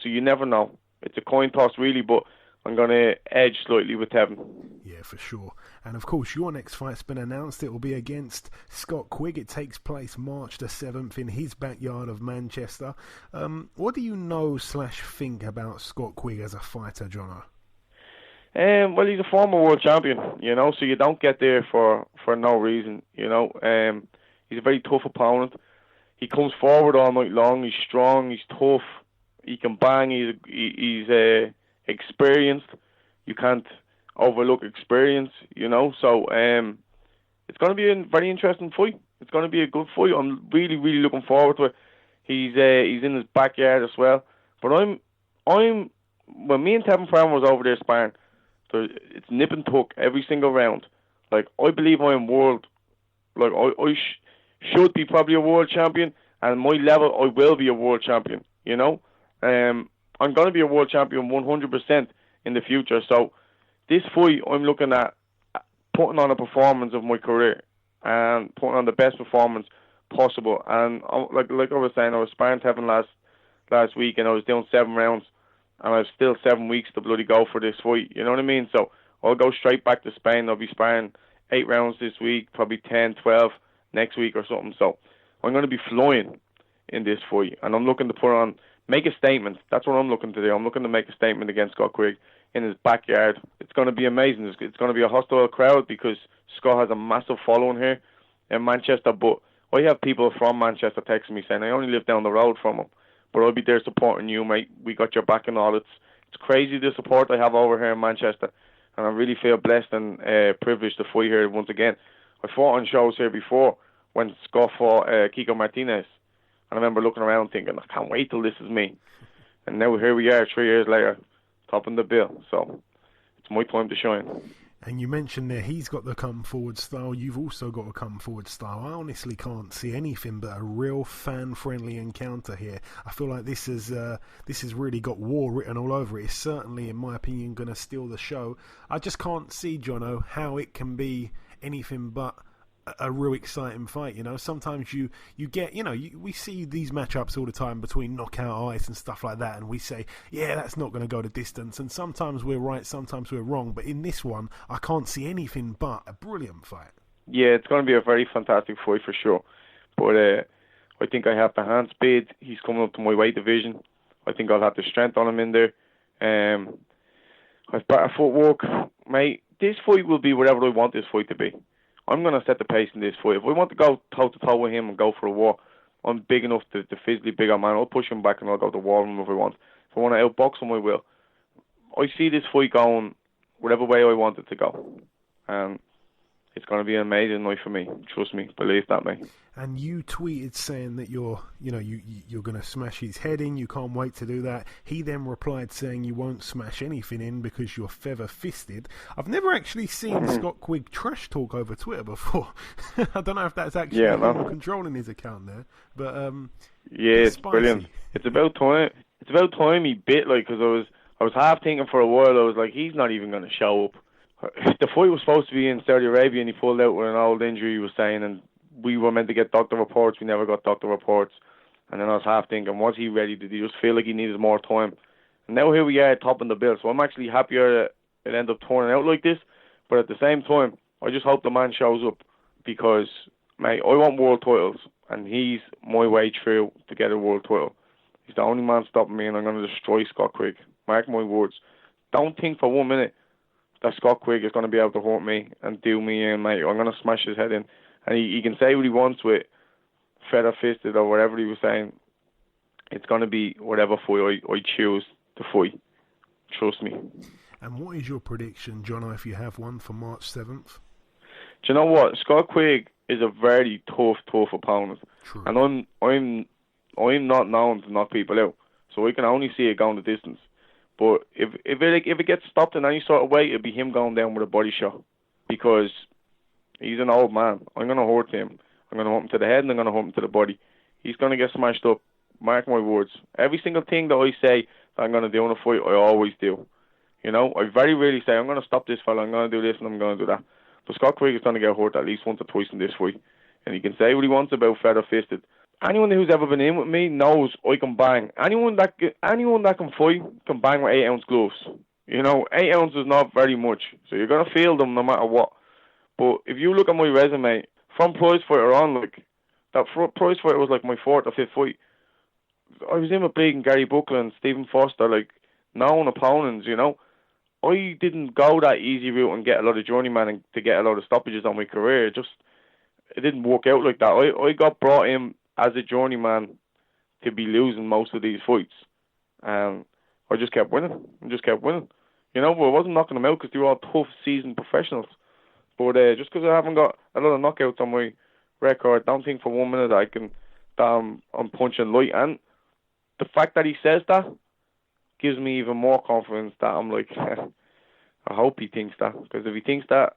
So you never know. It's a coin toss, really, but I'm going to edge slightly with Tevin. Yeah, for sure. And of course, your next fight's been announced. It will be against Scott Quigg. It takes place March the 7th in his backyard of Manchester. What do you know / think about Scott Quigg as a fighter, Jono? Well, he's a former world champion, so you don't get there for no reason, He's a very tough opponent. He comes forward all night long. He's strong. He's tough. He can bang. He's experienced. You can't overlook experience, So it's going to be a very interesting fight. It's going to be a good fight. I'm really, really looking forward to it. He's in his backyard as well. But when me and Tevin Farmer was over there sparring, it's nip and tuck every single round. Like, I believe I am world. Like, I should be probably a world champion, and at my level, I will be a world champion. I'm going to be a world champion 100% in the future. So this fight, I'm looking at putting on a performance of my career and putting on the best performance possible. And like I was saying, I was sparring Tevin last week, and I was doing 7 rounds, and I have still 7 weeks to bloody go for this fight. You know what I mean? So I'll go straight back to Spain. I'll be sparring 8 rounds this week, probably 10, 12 next week or something. So I'm going to be flying in this fight, and I'm looking to make a statement. That's what I'm looking to do. I'm looking to make a statement against Scott Quigg in his backyard. It's going to be amazing. It's going to be a hostile crowd because Scott has a massive following here in Manchester, but I have people from Manchester texting me saying, I only live down the road from him, but I'll be there supporting you, mate. We got your back and all. It's crazy the support I have over here in Manchester, and I really feel blessed and privileged to fight here once again. I fought on shows here before when Scott fought Kiko Martinez, and I remember looking around thinking, I can't wait till this is me. And now here we are 3 years later, topping the bill. So it's my time to shine. And you mentioned there he's got the come-forward style. You've also got a come-forward style. I honestly can't see anything but a real fan-friendly encounter here. I feel like this has really got war written all over it. It's certainly, in my opinion, going to steal the show. I just can't see, Jono, how it can be anything but a real exciting fight. You know, sometimes you get, we see these matchups all the time between knockout artists and stuff like that, and we say, yeah, that's not going to go the distance, and sometimes we're right, sometimes we're wrong, but in this one I can't see anything but a brilliant fight. Yeah, it's going to be a very fantastic fight for sure, but I think I have the hand speed. He's coming up to my weight division. I think I'll have the strength on him in there. I've better footwork, mate. This fight will be whatever I want this fight to be. I'm going to set the pace in this fight. If I want to go toe-to-toe with him and go for a war, I'm big enough to physically bigger man. I'll push him back and I'll go to war with him if I want. If I want to outbox him, I will. I see this fight going whatever way I want it to go. And it's going to be an amazing night for me. Trust me. Believe that, mate. And you tweeted saying that you're going to smash his head in. You can't wait to do that. He then replied saying you won't smash anything in because you're feather-fisted. I've never actually seen Scott Quigg trash talk over Twitter before. I don't know if that's actually controlling his account there, but it's brilliant. It's about time. It's about time he bit, because I was half thinking for a while. I was like, he's not even going to show up. The fight was supposed to be in Saudi Arabia, and he pulled out with an old injury, he was saying, and we were meant to get doctor reports. We never got doctor reports. And then I was half thinking, was he ready? Did he just feel like he needed more time? And now here we are topping the bill. So I'm actually happier it ended up turning out like this. But at the same time, I just hope the man shows up because, mate, I want world titles. And he's my way through to get a world title. He's the only man stopping me, and I'm going to destroy Scott Quigg. Mark my words. Don't think for 1 minute that Scott Quigg is going to be able to hurt me and do me in, mate. I'm going to smash his head in. And he can say what he wants with feather-fisted or whatever he was saying. It's going to be whatever fight I choose to fight. Trust me. And what is your prediction, Jono, if you have one, for March 7th? Do you know what? Scott Quigg is a very tough opponent. True. And I'm not known to knock people out. So I can only see it going the distance. But if it gets stopped in any sort of way, it'll be him going down with a body shot. Because he's an old man. I'm going to hurt him. I'm going to hurt him to the head and I'm going to hurt him to the body. He's going to get smashed up. Mark my words. Every single thing that I say that I'm going to do in a fight, I always do. You know, I very rarely say, I'm going to stop this fella, I'm going to do this and I'm going to do that. But Scott Quigg is going to get hurt at least once or twice in this fight. And he can say what he wants about feather-fisted. Anyone who's ever been in with me knows I can bang. Anyone that can fight can bang with 8-ounce gloves. You know, 8 ounces is not very much. So you're going to feel them no matter what. But if you look at my resume, from prize fighter on, that prize fighter was like my 4th or 5th fight. I was in with Big and Gary Buckland, Stephen Foster, known opponents, you know. I didn't go that easy route and get a lot of journeyman and to get a lot of stoppages on my career. It didn't work out like that. I got brought in as a journeyman to be losing most of these fights. I just kept winning. You know, but I wasn't knocking them out because they were all tough, seasoned professionals. But just because I haven't got a lot of knockouts on my record, don't think for 1 minute that I'm punching light. And the fact that he says that gives me even more confidence that I'm like, I hope he thinks that. Because if he thinks that,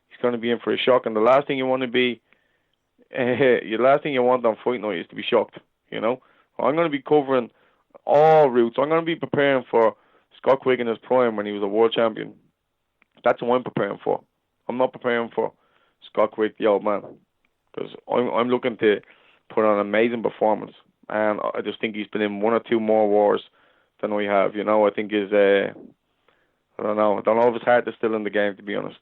he's going to be in for a shock. And the last thing you want to be, the last thing you want on fight night is to be shocked. You know, I'm going to be covering all routes. I'm going to be preparing for Scott Quigg in his prime when he was a world champion. That's what I'm preparing for. I'm not preparing for Scott Quigg, the old man, because I'm looking to put on an amazing performance. And I just think he's been in one or two more wars than we have. You know, I think I don't know if his heart is still in the game, to be honest.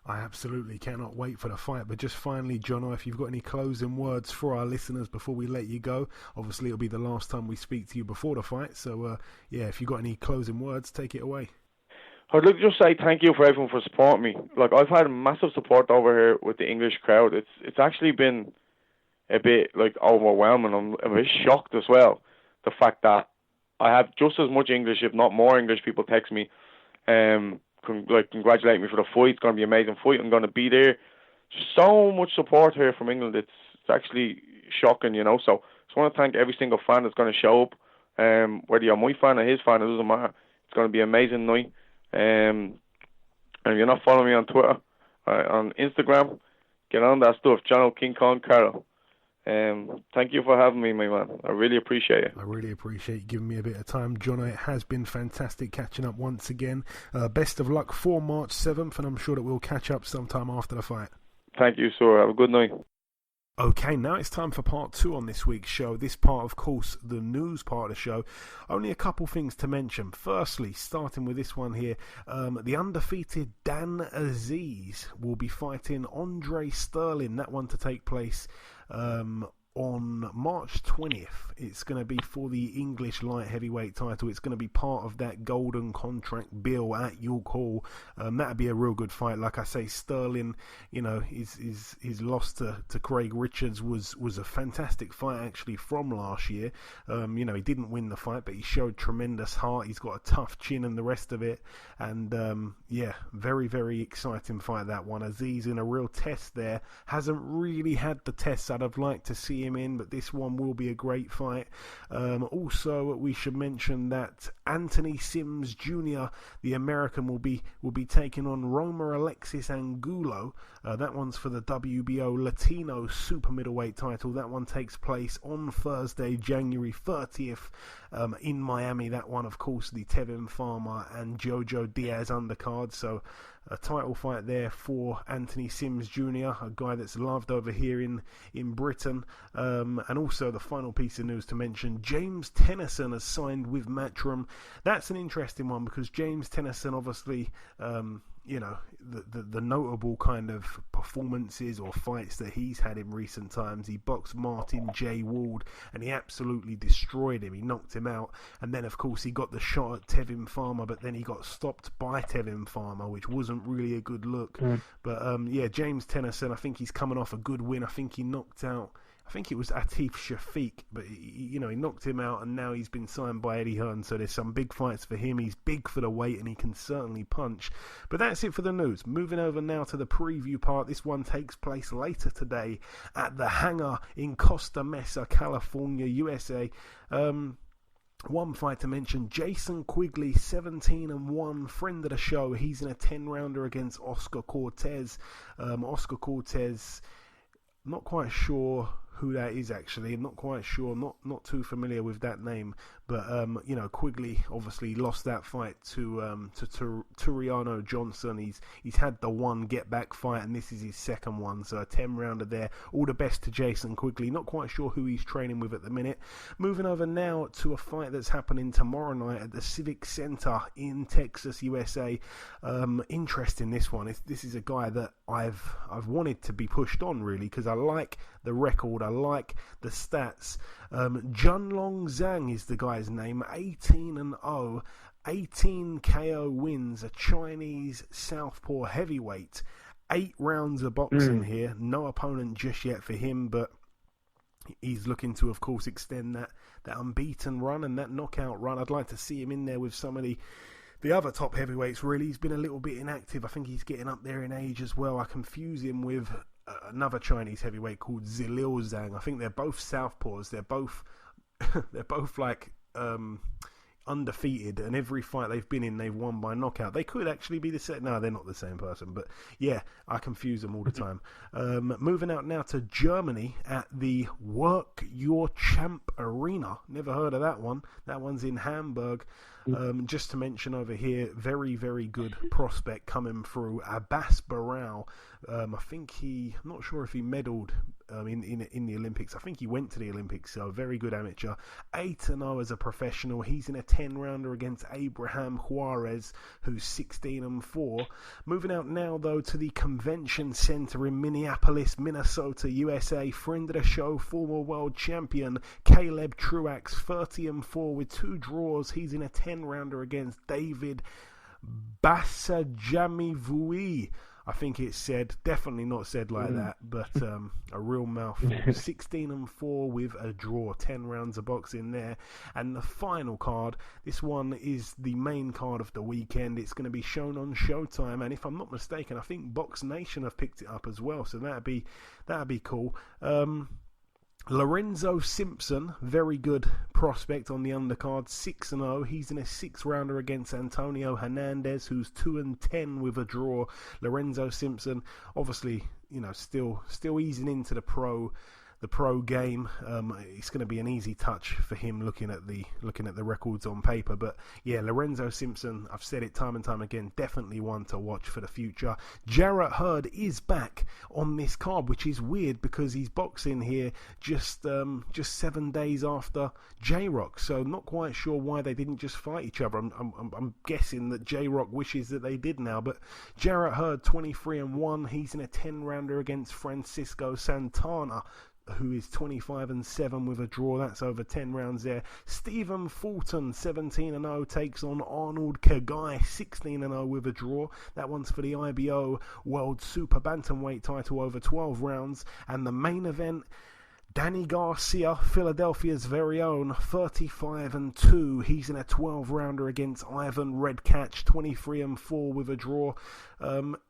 I absolutely cannot wait for the fight. But just finally, Jono, if you've got any closing words for our listeners before we let you go. Obviously, it'll be the last time we speak to you before the fight. So, if you've got any closing words, take it away. I'd like to just say thank you for everyone for supporting me. Like, I've had massive support over here with the English crowd. It's actually been a bit, overwhelming. I'm a bit shocked as well. The fact that I have just as much English, if not more English, people text me, congratulate me for the fight. It's going to be an amazing fight. I'm going to be there. So much support here from England. It's actually shocking, you know. So I just want to thank every single fan that's going to show up. Whether you're my fan or his fan, it doesn't matter. It's going to be an amazing night. And if you're not following me on Twitter, on Instagram, get on that stuff. Jono King Kong Carroll. Thank you for having me, my man. I really appreciate it. I really appreciate you giving me a bit of time, Jono. It has been fantastic catching up once again. Best of luck for March 7th, and I'm sure that we'll catch up sometime after the fight. Thank you, sir. Have a good night. Okay, now it's time for part 2 on this week's show. This part, of course, the news part of the show. Only a couple things to mention. Firstly, starting with this one here, the undefeated Dan Aziz will be fighting Andre Sterling. That one to take place on March 20th. It's going to be for the English light heavyweight title. It's going to be part of that golden contract bill at York Hall. That'd be a real good fight. Like I say, Sterling, you know, his loss to Craig Richards was a fantastic fight actually from last year. You know, he didn't win the fight, but he showed tremendous heart. He's got a tough chin and the rest of it. And very, very exciting fight, that one. Aziz in a real test there. Hasn't really had the tests I'd have liked to see him in, but this one will be a great fight. Also, we should mention that Anthony Sims Jr., the American, will be taking on Roma Alexis Angulo. That one's for the WBO Latino super middleweight title. That one takes place on Thursday, January 30th in Miami. That one, of course, the Tevin Farmer and Jojo Diaz undercard. So a title fight there for Anthony Sims Jr., a guy that's loved over here in Britain. And also the final piece of news to mention, James Tennyson has signed with Matchroom. That's an interesting one because James Tennyson, obviously, you know, the notable kind of performances or fights that he's had in recent times. He boxed Martin J. Ward and he absolutely destroyed him. He knocked him out. And then, of course, he got the shot at Tevin Farmer, but then he got stopped by Tevin Farmer, which wasn't really a good look. But, James Tennyson, I think he's coming off a good win. I think he knocked out, I think it was Atif Shafiq, but he knocked him out, and now he's been signed by Eddie Hearn, so there's some big fights for him. He's big for the weight, and he can certainly punch. But that's it for the news. Moving over now to the preview part. This one takes place later today at the Hangar in Costa Mesa, California, USA. One fight to mention, Jason Quigley, 17-1, friend of the show. He's in a 10-rounder against Oscar Cortez. Oscar Cortez, not quite sure who that is actually. I'm not quite sure, not too familiar with that name. But Quigley obviously lost that fight to Turiano Johnson. He's had the one get back fight, and this is his second one. So a 10-rounder there. All the best to Jason Quigley. Not quite sure who he's training with at the minute. Moving over now to a fight that's happening tomorrow night at the Civic Center in Texas, USA. Interesting, this one. This is a guy that I've wanted to be pushed on really because I like the record. I like the stats. Junlong Zhang is the guy's name. 18-0, 18 KO wins, a Chinese southpaw heavyweight. 8 rounds of boxing here. No opponent just yet for him, but he's looking to, of course, extend that unbeaten run and that knockout run. I'd like to see him in there with some of the other top heavyweights, really. He's been a little bit inactive. I think he's getting up there in age as well. I confuse him with another Chinese heavyweight called Zilil Zhang. I think they're both southpaws. They're both like undefeated, and every fight they've been in, they've won by knockout. They could actually be the same. No, they're not the same person, but yeah, I confuse them all the time. Moving out now to Germany at the Work Your Champ Arena. Never heard of that one. That one's in Hamburg. Just to mention over here, very, very good prospect coming through, Abbas Barao. I think I'm not sure if he medalled in the Olympics. I think he went to the Olympics, so very good amateur. 8-0 as a professional. He's in a 10-rounder against Abraham Juarez, who's 16-4. Moving out now, though, to the Convention Center in Minneapolis, Minnesota, USA. Friend of the show, former world champion Caleb Truax, 30-4 with 2 draws. He's in a 10-rounder against David Bassajamivui. I think it's said, definitely not said like that, but a real mouthful. 16-4 with a draw, 10 rounds of boxing there. And the final card, this one is the main card of the weekend. It's going to be shown on Showtime, and if I'm not mistaken, I think Box Nation have picked it up as well, so that'd be cool. Lorenzo Simpson, very good prospect on the undercard, 6-0. He's in a 6-rounder against Antonio Hernandez, who's 2-10 with a draw. Lorenzo Simpson, obviously, still easing into the pro game. It's going to be an easy touch for him looking at the records on paper. But yeah, Lorenzo Simpson, I've said it time and time again, definitely one to watch for the future. Jarrett Hurd is back on this card, which is weird because he's boxing here just 7 days after J-Rock. So not quite sure why they didn't just fight each other. I'm guessing that J-Rock wishes that they did now. But Jarrett Hurd, 23-1. He's in a 10-rounder against Francisco Santana, who is 25-7 with a draw. That's over 10 rounds there. Stephen Fulton, 17-0, takes on Arnold Kagai, 16-0 with a draw. That one's for the IBO World Super Bantamweight title over 12 rounds. And the main event, Danny Garcia, Philadelphia's very own, 35-2. He's in a 12-rounder against Ivan Redkach, 23-4 with a draw.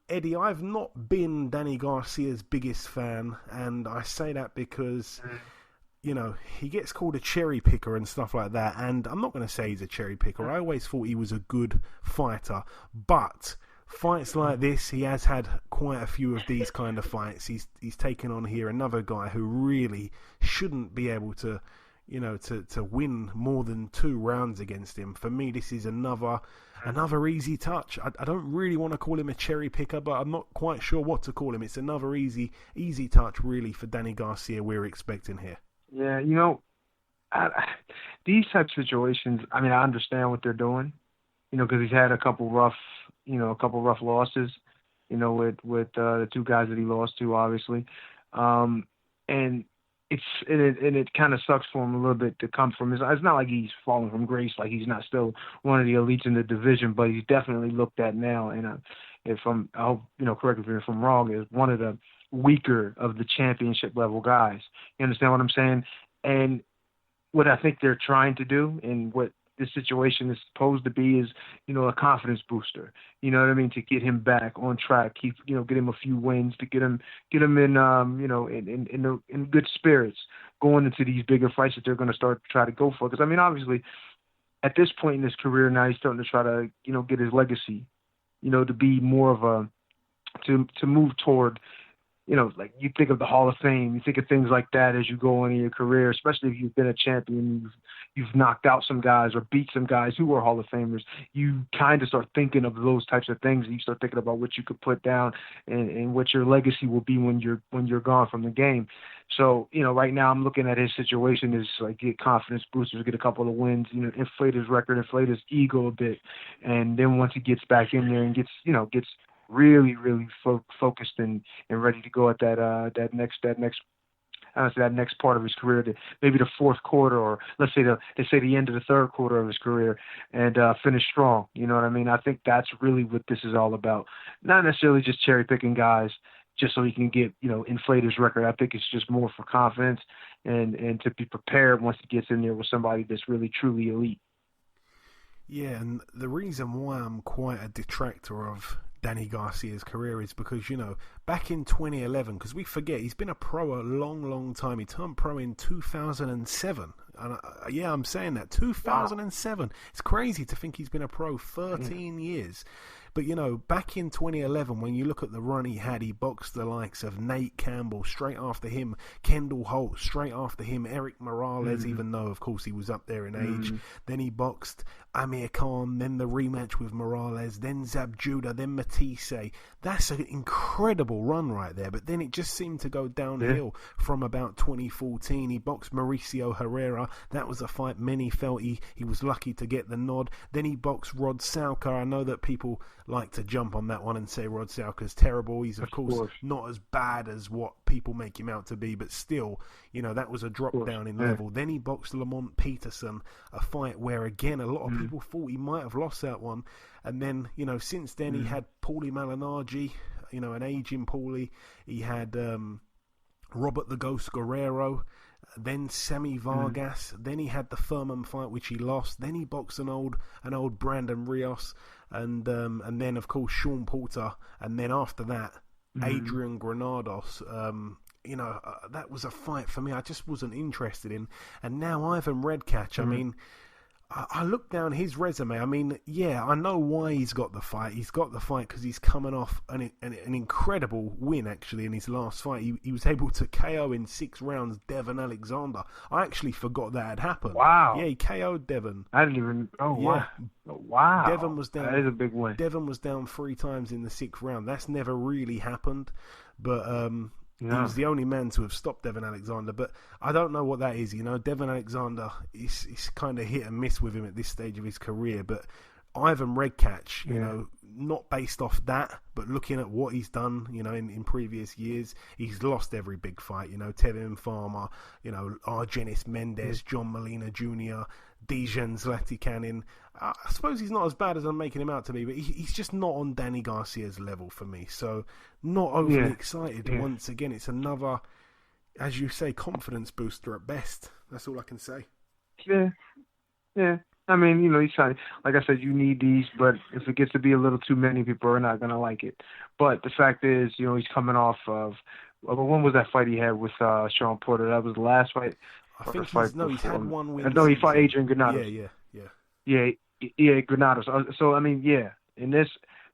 Eddie, I've not been Danny Garcia's biggest fan, and I say that because, he gets called a cherry picker and stuff like that, and I'm not going to say he's a cherry picker. I always thought he was a good fighter, but fights like this, he has had quite a few of these kind of fights. He's taken on here another guy who really shouldn't be able to, to win more than 2 rounds against him. For me, this is another easy touch. I don't really want to call him a cherry picker, but I'm not quite sure what to call him. It's another easy touch, really, for Danny Garcia we're expecting here. Yeah, these type of situations, I understand what they're doing, because he's had a couple rough losses, with the 2 guys that he lost to, obviously. And it kind of sucks for him a little bit to come from his. It's not like he's fallen from grace, like he's not still one of the elites in the division, but he's definitely looked at now. And I hope correct me if I'm wrong, is one of the weaker of the championship level guys. You understand what I'm saying? And what I think they're trying to do, and what this situation is supposed to be, is a confidence booster. You know what I mean? To get him back on track, get him a few wins, to get him in in good spirits going into these bigger fights that they're going to try to go for. Because obviously, at this point in his career now, he's starting to try to get his legacy, to be more of a to move toward. Like you think of the Hall of Fame, you think of things like that as you go on in your career, especially if you've been a champion, you've knocked out some guys or beat some guys who are Hall of Famers. You kind of start thinking of those types of things, and you start thinking about what you could put down and what your legacy will be when you're gone from the game. So, right now I'm looking at his situation is like get confidence boosters, get a couple of wins, inflate his record, inflate his ego a bit, and then once he gets back in there and gets really, really focused and ready to go at that next part of his career, maybe the 4th quarter, or let's say the end of the 3rd quarter of his career, and finish strong. You know what I mean? I think that's really what this is all about. Not necessarily just cherry picking guys just so he can get inflate his record. I think it's just more for confidence and to be prepared once he gets in there with somebody that's really truly elite. Yeah, and the reason why I'm quite a detractor of Danny Garcia's career is because, back in 2011, because we forget, he's been a pro a long, long time. He turned pro in 2007. And I'm saying that 2007. Wow. It's crazy to think he's been a pro 13 years. But, you know, back in 2011, when you look at the run he had, he boxed the likes of Nate Campbell, straight after him, Kendall Holt, straight after him, Eric Morales, even though, of course, he was up there in age. Then he boxed Amir Khan, then the rematch with Morales, then Zab Judah, then Matisse. That's an incredible run right there. But then it just seemed to go downhill from about 2014. He boxed Mauricio Herrera. That was a fight many felt he was lucky to get the nod. Then he boxed Rod Salker. I know that people like to jump on that one and say Rod Salker's terrible. He's, of course, not as bad as what people make him out to be, but still, you know, that was a drop down in level. Then he boxed Lamont Peterson, a fight where, again, a lot of people thought he might have lost that one. And then, you know, since then he had Paulie Malignaggi, you know, an aging Paulie. He had Robert the Ghost Guerrero, then Sammy Vargas. Then he had the Furman fight, which he lost. Then he boxed an old Brandon Rios, and then of course Sean Porter, and then after that Adrian Granados. You know, that was a fight for me I just wasn't interested in. And now Ivan Redkach, I mean, I look down his resume. I mean, yeah, I know why he's got the fight. He's got the fight because he's coming off an incredible win, actually, in his last fight. He was able to KO in 6 rounds Devon Alexander. I actually forgot that had happened. Wow. Yeah, he KO'd Devon. I didn't even... Oh, yeah. Wow. Devon was down... That is a big win. Devon was down 3 times in the 6th round. That's never really happened. But... He was the only man to have stopped Devon Alexander, but I don't know what that is. You know, Devon Alexander is kind of hit and miss with him at this stage of his career. But Ivan Redkach, you know, not based off that, but looking at what he's done, you know, in previous years, he's lost every big fight. You know, Tevin Farmer, you know, Argenis Mendez, John Molina Jr., Dijan Zlatikanin. I suppose he's not as bad as I'm making him out to be, but he's just not on Danny Garcia's level for me. So not overly excited. Once again, it's another, as you say, confidence booster at best. That's all I can say. Yeah. I mean, you know, he's trying. Like I said, you need these, but if it gets to be a little too many, people are not going to like it. But the fact is, you know, he's coming off of. When was that fight he had with Sean Porter? That was the last fight. I think he's had one win. No, he fought Adrian Granados. Yeah, Granados. So I mean, in this,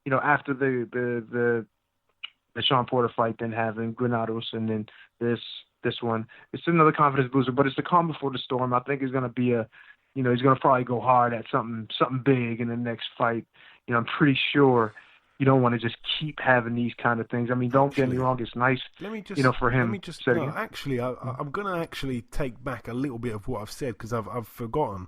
you know, after the Sean Porter fight, then having Granados, and then this one, it's another confidence booster. But it's the calm before the storm. I think it's going to be he's going to probably go hard at something big in the next fight. You know, I'm pretty sure you don't want to just keep having these kind of things. I mean, don't get me wrong, it's nice, you know, for him. I'm going to actually take back a little bit of what I've said because I've forgotten.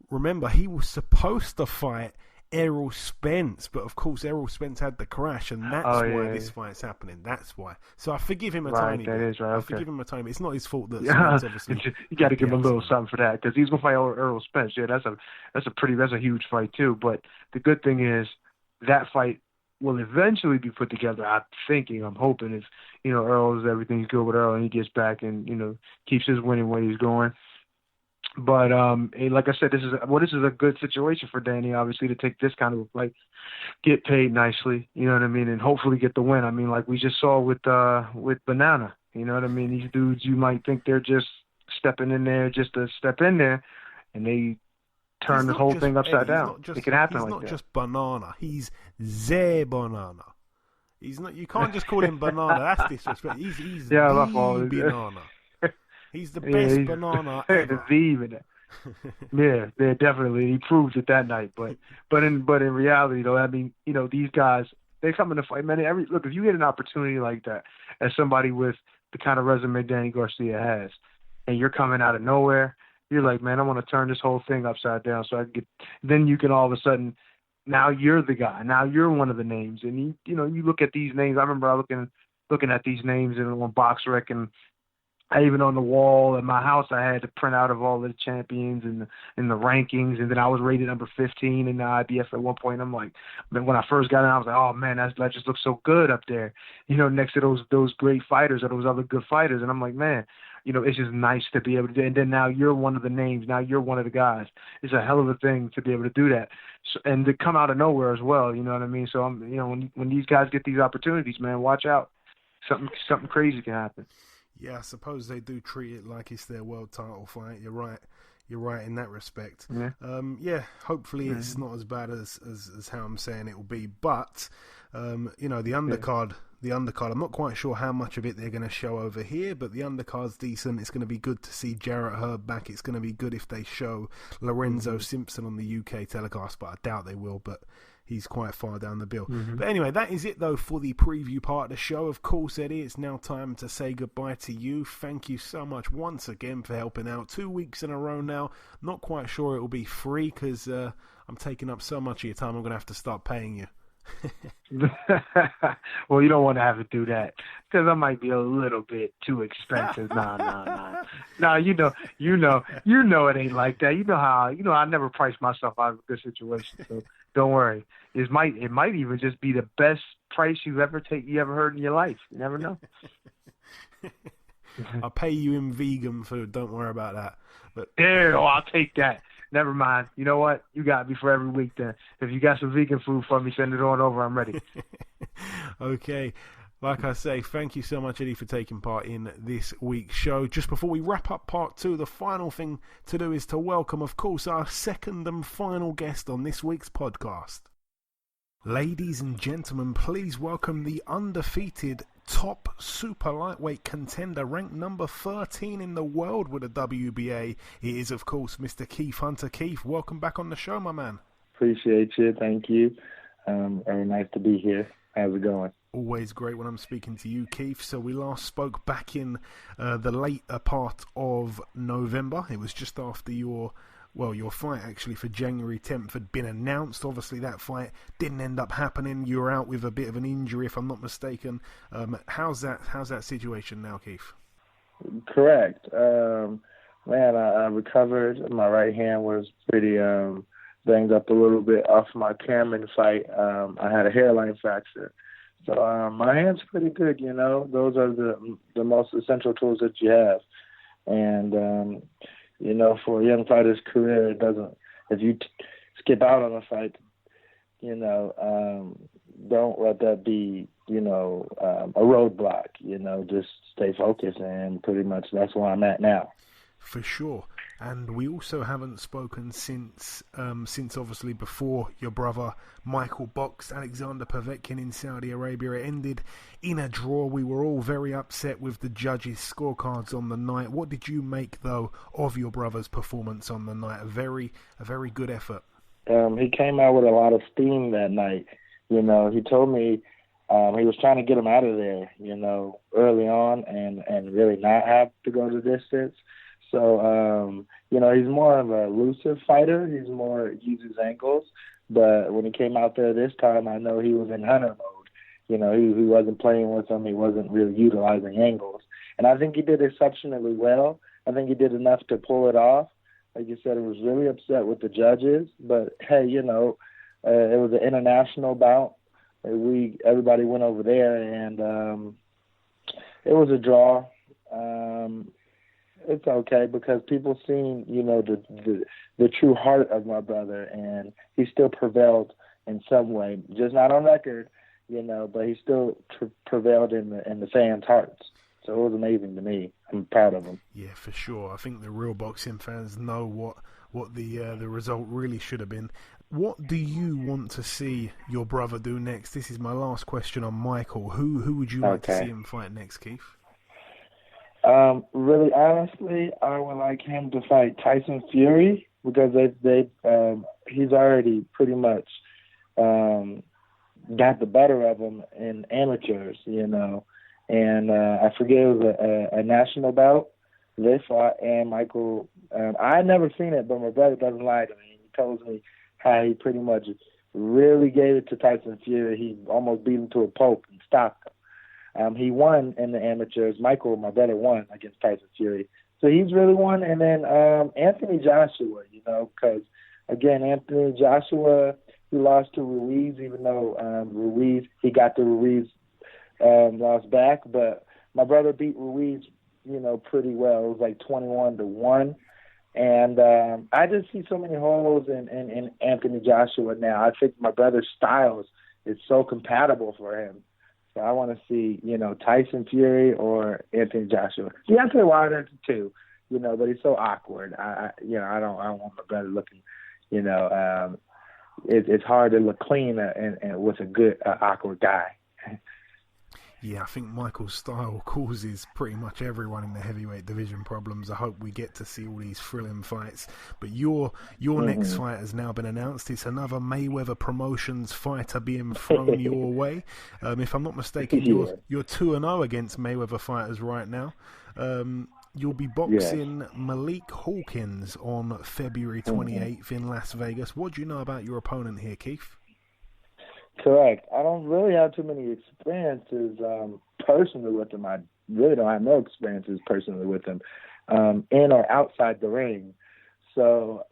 Remember, he was supposed to fight Errol Spence, but of course Errol Spence had the crash, and that's why this fight's happening. That's why. So I forgive him a tiny bit. I forgive him a tiny bit. It's not his fault that Spence obviously. You got to give him a little something for that because he's gonna fight Errol Spence. Yeah, that's a huge fight too. But the good thing is that fight will eventually be put together. I'm hoping if everything's good with Errol and he gets back and keeps his winning way he's going. But like I said, this is a good situation for Danny, obviously, to take this kind of a fight, get paid nicely, you know what I mean, and hopefully get the win. I mean, like we just saw with Banana, you know what I mean. These dudes, you might think they're just stepping in there just to step in there, and they turn the whole thing upside down. It can happen like that. He's not just Banana. He's the Banana. He's not. You can't just call him Banana. That's disrespect. He's the Banana. He's the best banana ever. Yeah, definitely. He proved it that night. But in reality, though, I mean, these guys, they come in to fight. Man, look, if you get an opportunity like that, as somebody with the kind of resume Danny Garcia has, and you're coming out of nowhere, you're like, man, I want to turn this whole thing upside down so I can get. Then you can all of a sudden, now you're the guy. Now you're one of the names, and you look at these names. I remember looking at these names on BoxRec, and I even on the wall at my house, I had to print out of all the champions and the rankings, and then I was rated number 15 in the IBF at one point. I'm like, when I first got in, I was like, oh man, that just looks so good up there, next to those great fighters or those other good fighters. And I'm like, man, it's just nice to be able to do. And then now you're one of the names. Now you're one of the guys. It's a hell of a thing to be able to do that, and to come out of nowhere as well. You know what I mean? So I'm, when these guys get these opportunities, man, watch out. Something crazy can happen. Yeah, I suppose they do treat it like it's their world title fight. You're right. you're right in that respect. Yeah. Hopefully it's not as bad as how I'm saying it will be. But, you know, the undercard, I'm not quite sure how much of it they're going to show over here, but the undercard's decent. It's going to be good to see Jarrett Herb back. It's going to be good if they show Lorenzo Simpson on the UK telecast, but I doubt they will, but he's quite far down the bill. But anyway, that is it, though, for the preview part of the show. Of course, Eddie, it's now time to say goodbye to you. Thank you so much once again for helping out. 2 weeks in a row now. Not quite sure it will be free because I'm taking up so much of your time, I'm going to have to start paying you. Well, you don't want to have to do that because I might be a little bit too expensive. Nah. You know it ain't like that. You know I never price myself out of a good situation, so don't worry. It might even just be the best price you ever heard in your life. You never know. I'll pay you in vegan food. Don't worry about that. But I'll take that. Never mind. You know what? You got me for every week then. If you got some vegan food for me, send it on over. I'm ready. Okay. Like I say, thank you so much, Eddie, for taking part in this week's show. Just before we wrap up part 2, the final thing to do is to welcome, of course, our second and final guest on this week's podcast. Ladies and gentlemen, please welcome the undefeated top super lightweight contender, ranked number 13 in the world with a WBA. It is, of course, Mr. Keith Hunter. Keith, welcome back on the show, my man. Appreciate you. Thank you. Very nice to be here. How's it going? Always great when I'm speaking to you, Keith. So we last spoke back in the later part of November. It was just after your fight actually for January 10th had been announced. Obviously that fight didn't end up happening. You were out with a bit of an injury, if I'm not mistaken. How's that situation now, Keith? Correct. I recovered. My right hand was pretty banged up a little bit off my Cameron fight. I had a hairline fracture. So my hand's pretty good, you know. Those are the most essential tools that you have. And you know, for a young fighter's career, it doesn't. If you skip out on a fight, you know, don't let that be, you know, a roadblock. You know, just stay focused, and pretty much that's where I'm at now. For sure. And we also haven't spoken since obviously before your brother Michael boxed Alexander Povetkin in Saudi Arabia. It ended in a draw. We were all very upset with the judges' scorecards on the night. What did you make, though, of your brother's performance on the night? A very good effort. He came out with a lot of steam that night. You know, he told me he was trying to get him out of there, you know, early on and really not have to go the distance. So, you know, he's more of a elusive fighter. He uses ankles. But when he came out there this time, I know he was in hunter mode. You know, he wasn't playing with them. He wasn't really utilizing angles. And I think he did exceptionally well. I think he did enough to pull it off. Like you said, he was really upset with the judges. But, hey, you know, it was an international bout. Everybody went over there, and it was a draw. It's okay because people seen, you know, the true heart of my brother, and he still prevailed in some way, just not on record, you know, but he still prevailed in the fans' hearts. So it was amazing to me. I'm proud of him. Yeah, for sure. I think the real boxing fans know what the result really should have been. What do you want to see your brother do next? This is my last question on Michael. Who would you like to see him fight next, Keith? Really, honestly, I would like him to fight Tyson Fury because he's already pretty much got the better of him in amateurs, you know. And I forget, it was a national bout. They fought, and Michael, I had never seen it, but my brother doesn't lie to me. He tells me how he pretty much really gave it to Tyson Fury. He almost beat him to a pulp and stopped him. He won in the amateurs. Michael, my brother, won against Tyson Fury. So he's really won. And then Anthony Joshua, you know, because, again, Anthony Joshua, he lost to Ruiz, even though Ruiz, he got the Ruiz loss back. But my brother beat Ruiz, you know, pretty well. It was like 21-1. And I just see so many holes in Anthony Joshua now. I think my brother's styles is so compatible for him. So I want to see, you know, Tyson Fury or Anthony Joshua. Deontay Wilder too. but he's so awkward. I don't want my brother looking, it's hard to look clean and with a good awkward guy. Yeah, I think Michael's style causes pretty much everyone in the heavyweight division problems. I hope we get to see all these thrilling fights. But your next fight has now been announced. It's another Mayweather Promotions fighter being thrown your way. If I'm not mistaken, you're 2-0 against Mayweather fighters right now. You'll be boxing Malik Hawkins on February 28th in Las Vegas. What do you know about your opponent here, Keith? Correct. I don't really have too many experiences personally with him. I really don't have no experiences personally with him in or outside the ring. So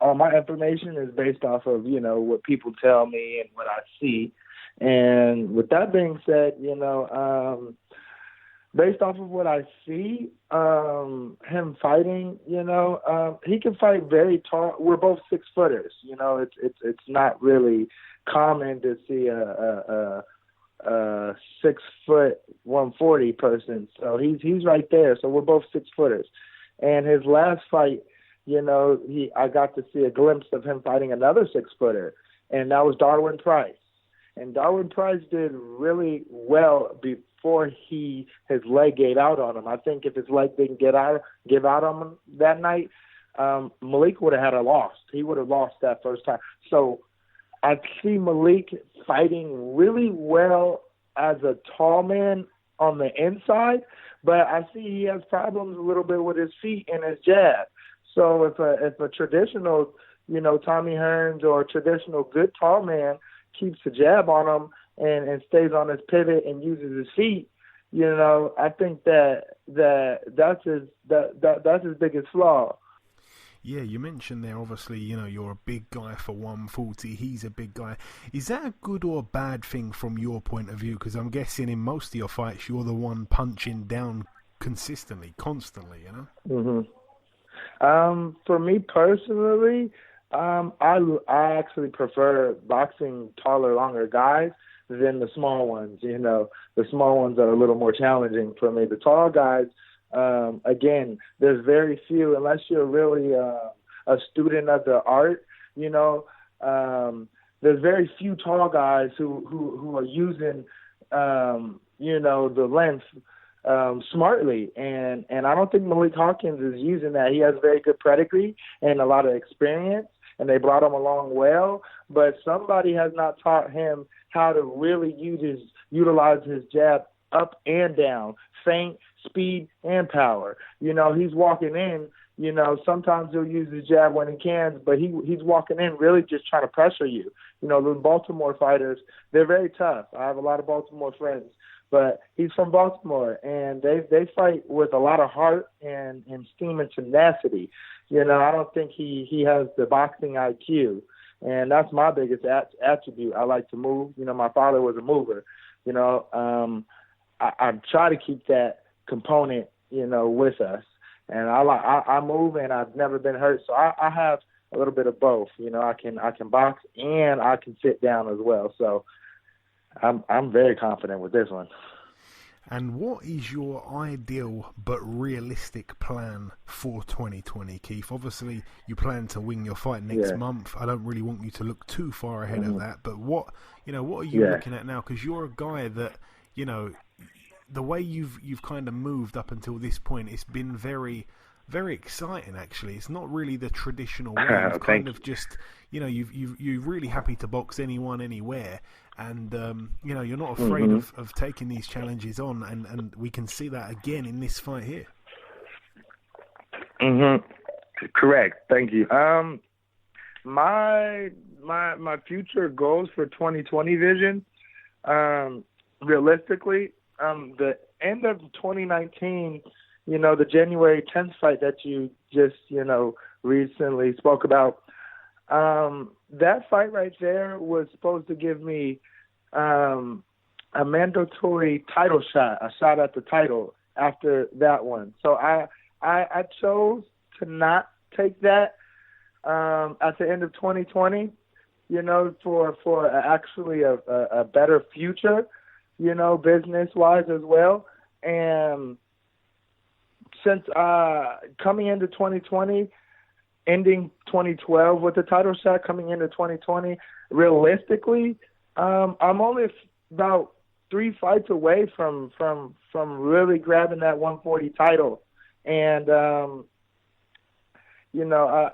all my information is based off of, what people tell me and what I see. And with that being said, based off of what I see, him fighting, he can fight very tall. We're both 6-footers. It's not really common to see a 6', 140 person. So he's right there. So we're both 6-footers. And his last fight, I got to see a glimpse of him fighting another 6-footer, and that was Darwin Price. And Darwin Price did really well before his leg gave out on him. I think if his leg didn't give out on him that night, Malik would have had a loss. He would have lost that first time. So I see Malik fighting really well as a tall man on the inside, but I see he has problems a little bit with his feet and his jab. So if a traditional, Tommy Hearns or a traditional good tall man keeps the jab on him and stays on his pivot and uses his feet, I think that's his biggest flaw. Yeah, you mentioned there, obviously, you're a big guy for 140. He's a big guy. Is that a good or bad thing from your point of view? Because I'm guessing in most of your fights, you're the one punching down consistently, constantly, For me personally, I actually prefer boxing taller, longer guys than the small ones. The small ones are a little more challenging for me. The tall guys, again, there's very few, unless you're really a student of the art, there's very few tall guys who are using, the length smartly. And I don't think Malik Hawkins is using that. He has very good pedigree and a lot of experience, and they brought him along well, but somebody has not taught him how to really utilize his jab up and down, feint, speed, and power. He's walking in, sometimes he'll use his jab when he can, but he's walking in really just trying to pressure you. The Baltimore fighters, they're very tough. I have a lot of Baltimore friends, but he's from Baltimore, and they fight with a lot of heart and steam and tenacity. I don't think he has the boxing IQ, and that's my biggest attribute. I like to move. My father was a mover. I try to keep that component, with us. And I move, and I've never been hurt, so I have a little bit of both. I can box and I can sit down as well. So I'm very confident with this one. And what is your ideal but realistic plan for 2020, Keith? Obviously, you plan to win your fight next month. I don't really want you to look too far ahead of that. But what are you looking at now? Because you're a guy that, the way you've kind of moved up until this point, it's been very, very exciting. Actually, it's not really the traditional way. You've kind of just, you're really happy to box anyone, anywhere, and you're not afraid of taking these challenges on, and we can see that again in this fight here. Correct. Thank you. My future goals for 2020 vision, realistically. The end of 2019, the January 10th fight that you just, recently spoke about, that fight right there was supposed to give me a mandatory title shot, a shot at the title after that one. So I chose to not take that at the end of 2020, for actually a better future, business-wise as well. And since coming into 2020, ending 2012 with the title shot, coming into 2020, realistically, I'm only about 3 fights away from really grabbing that 140 title. And, you know,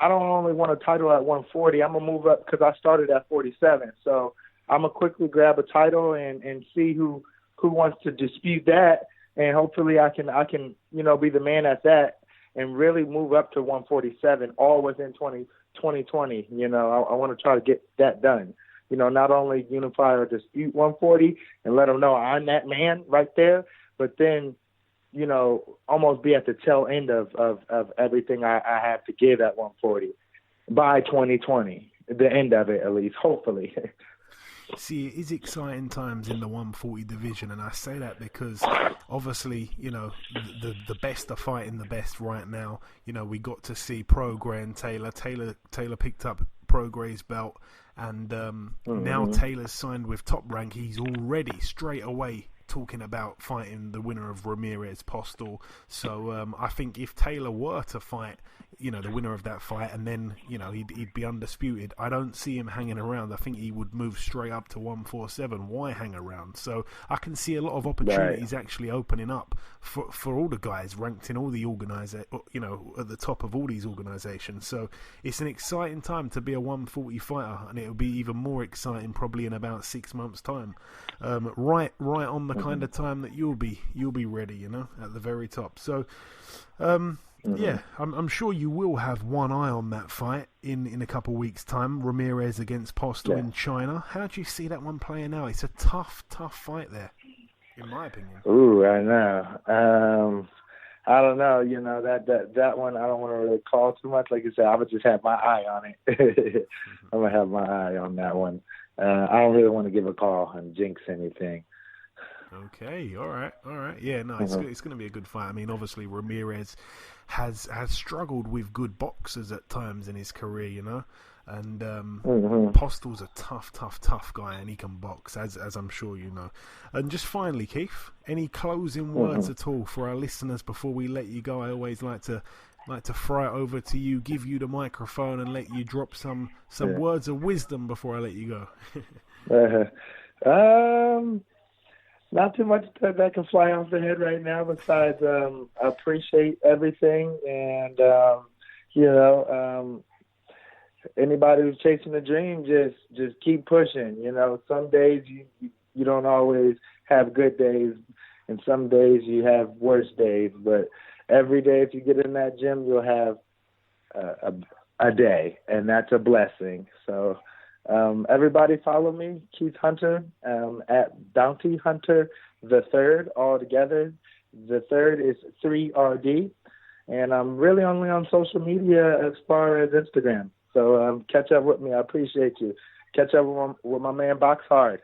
I don't only want a title at 140. I'm going to move up because I started at 47. So I'm going to quickly grab a title and see who wants to dispute that. And hopefully I can, you know, be the man at that and really move up to 147 all within 2020. You know, I want to try to get that done. You know, not only unify or dispute 140 and let them know I'm that man right there, but then, you know, almost be at the tail end of everything I have to give at 140 by 2020, the end of it at least, hopefully. See, it is exciting times in the 140 division, and I say that because obviously, you know, the best are fighting the best right now. You know, we got to see Prograis and Taylor. Taylor picked up Prograis' belt, and now Taylor's signed with Top Rank. He's already straight away talking about fighting the winner of Ramirez Postal. So I think if Taylor were to fight, you know, the winner of that fight, and then, you know, he'd be undisputed, I don't see him hanging around. I think he would move straight up to 147. Why hang around? So I can see a lot of opportunities actually opening up for all the guys ranked in all the you know, at the top of all these organizations. So it's an exciting time to be a 140 fighter, and it'll be even more exciting probably in about 6 months' time. Right on the kind of time that you'll be ready, you know, at the very top. So yeah, I'm sure you will have one eye on that fight in a couple of weeks' time. Ramirez against Postal in China. How do you see that one playing out? It's a tough fight there, in my opinion. Ooh, I know. I don't know. You know, that one I don't want to really call too much. Like you said, I would just have my eye on it. I'm gonna have my eye on that one. I don't really want to give a call and jinx anything. Okay, all right. Yeah, no, it's going to be a good fight. I mean, obviously Ramirez has struggled with good boxers at times in his career, you know, and Postal's a tough guy, and he can box, as I'm sure you know. And just finally, Keith, any closing words at all for our listeners before we let you go? I always like to fry it over to you, give you the microphone, and let you drop some words of wisdom before I let you go. Not too much that can fly off the head right now besides I appreciate everything, and you know, anybody who's chasing a dream, just keep pushing. You know, some days you don't always have good days, and some days you have worse days, but every day if you get in that gym, you'll have a day, and that's a blessing. So everybody follow me, Keith Hunter, at Bounty Hunter the Third, all together. The Third is 3RD, and I'm really only on social media as far as Instagram. So catch up with me. I appreciate you. Catch up with my man BoxHard.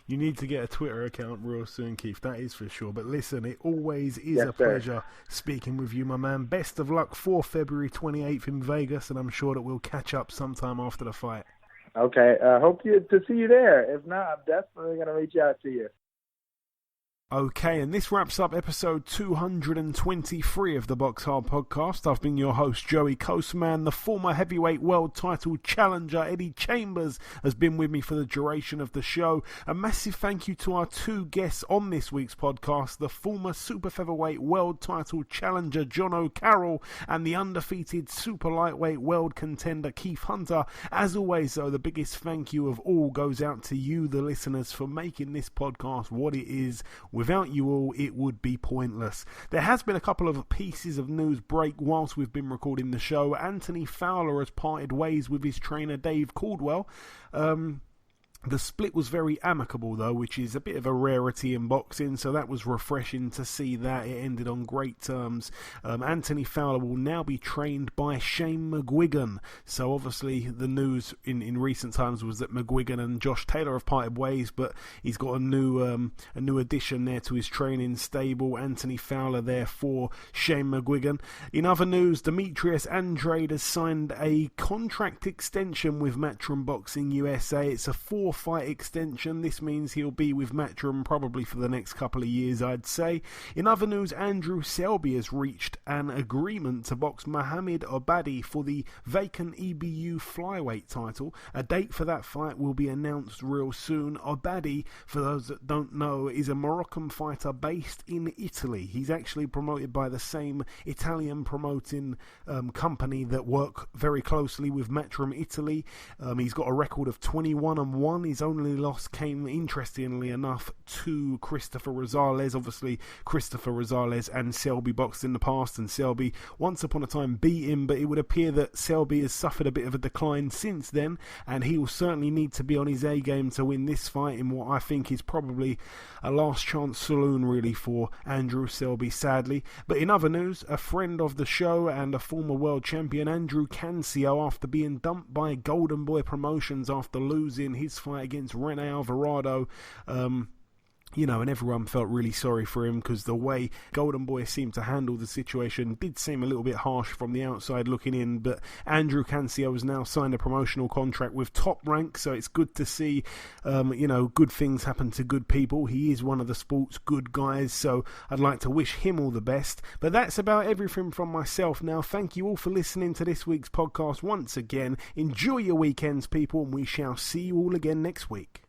You need to get a Twitter account real soon, Keith, that is for sure. But listen, it always is a pleasure speaking with you, my man. Best of luck for February 28th in Vegas, and I'm sure that we'll catch up sometime after the fight. Okay, hope to see you there. If not, I'm definitely going to reach out to you. Okay, and this wraps up episode 223 of the BoxHard Podcast. I've been your host, Joey Coastman. The former heavyweight world title challenger, Eddie Chambers, has been with me for the duration of the show. A massive thank you to our two guests on this week's podcast, the former super-featherweight world title challenger, Jono Carroll, and the undefeated super lightweight world contender, Keith Hunter. As always, though, the biggest thank you of all goes out to you, the listeners, for making this podcast what it is. Without you all, it would be pointless. There has been a couple of pieces of news break whilst we've been recording the show. Anthony Fowler has parted ways with his trainer, Dave Caldwell. The split was very amicable, though, which is a bit of a rarity in boxing, so that was refreshing to see that. It ended on great terms. Anthony Fowler will now be trained by Shane McGuigan. So obviously the news in recent times was that McGuigan and Josh Taylor have parted ways, but he's got a new addition there to his training stable. Anthony Fowler there for Shane McGuigan. In other news, Demetrius Andrade has signed a contract extension with Matchroom Boxing USA. It's a 4 4-fight extension. This means he'll be with Matchroom probably for the next couple of years, I'd say. In other news, Andrew Selby has reached an agreement to box Mohamed Obadi for the vacant EBU flyweight title. A date for that fight will be announced real soon. Obadi, for those that don't know, is a Moroccan fighter based in Italy. He's actually promoted by the same Italian promoting company that work very closely with Matchroom Italy. He's got a record of 21-1. His only loss came, interestingly enough, to Christopher Rosales. Obviously, Christopher Rosales and Selby boxed in the past, and Selby once upon a time beat him, but it would appear that Selby has suffered a bit of a decline since then, and he will certainly need to be on his A game to win this fight in what I think is probably a last chance saloon really for Andrew Selby, sadly. But in other news, a friend of the show and a former world champion, Andrew Cancio, after being dumped by Golden Boy Promotions after losing his fight against Rene Alvarado, and everyone felt really sorry for him because the way Golden Boy seemed to handle the situation did seem a little bit harsh from the outside looking in. But Andrew Cancio has now signed a promotional contract with Top Rank, so it's good to see, good things happen to good people. He is one of the sport's good guys, so I'd like to wish him all the best. But that's about everything from myself now. Thank you all for listening to this week's podcast once again. Enjoy your weekends, people, and we shall see you all again next week.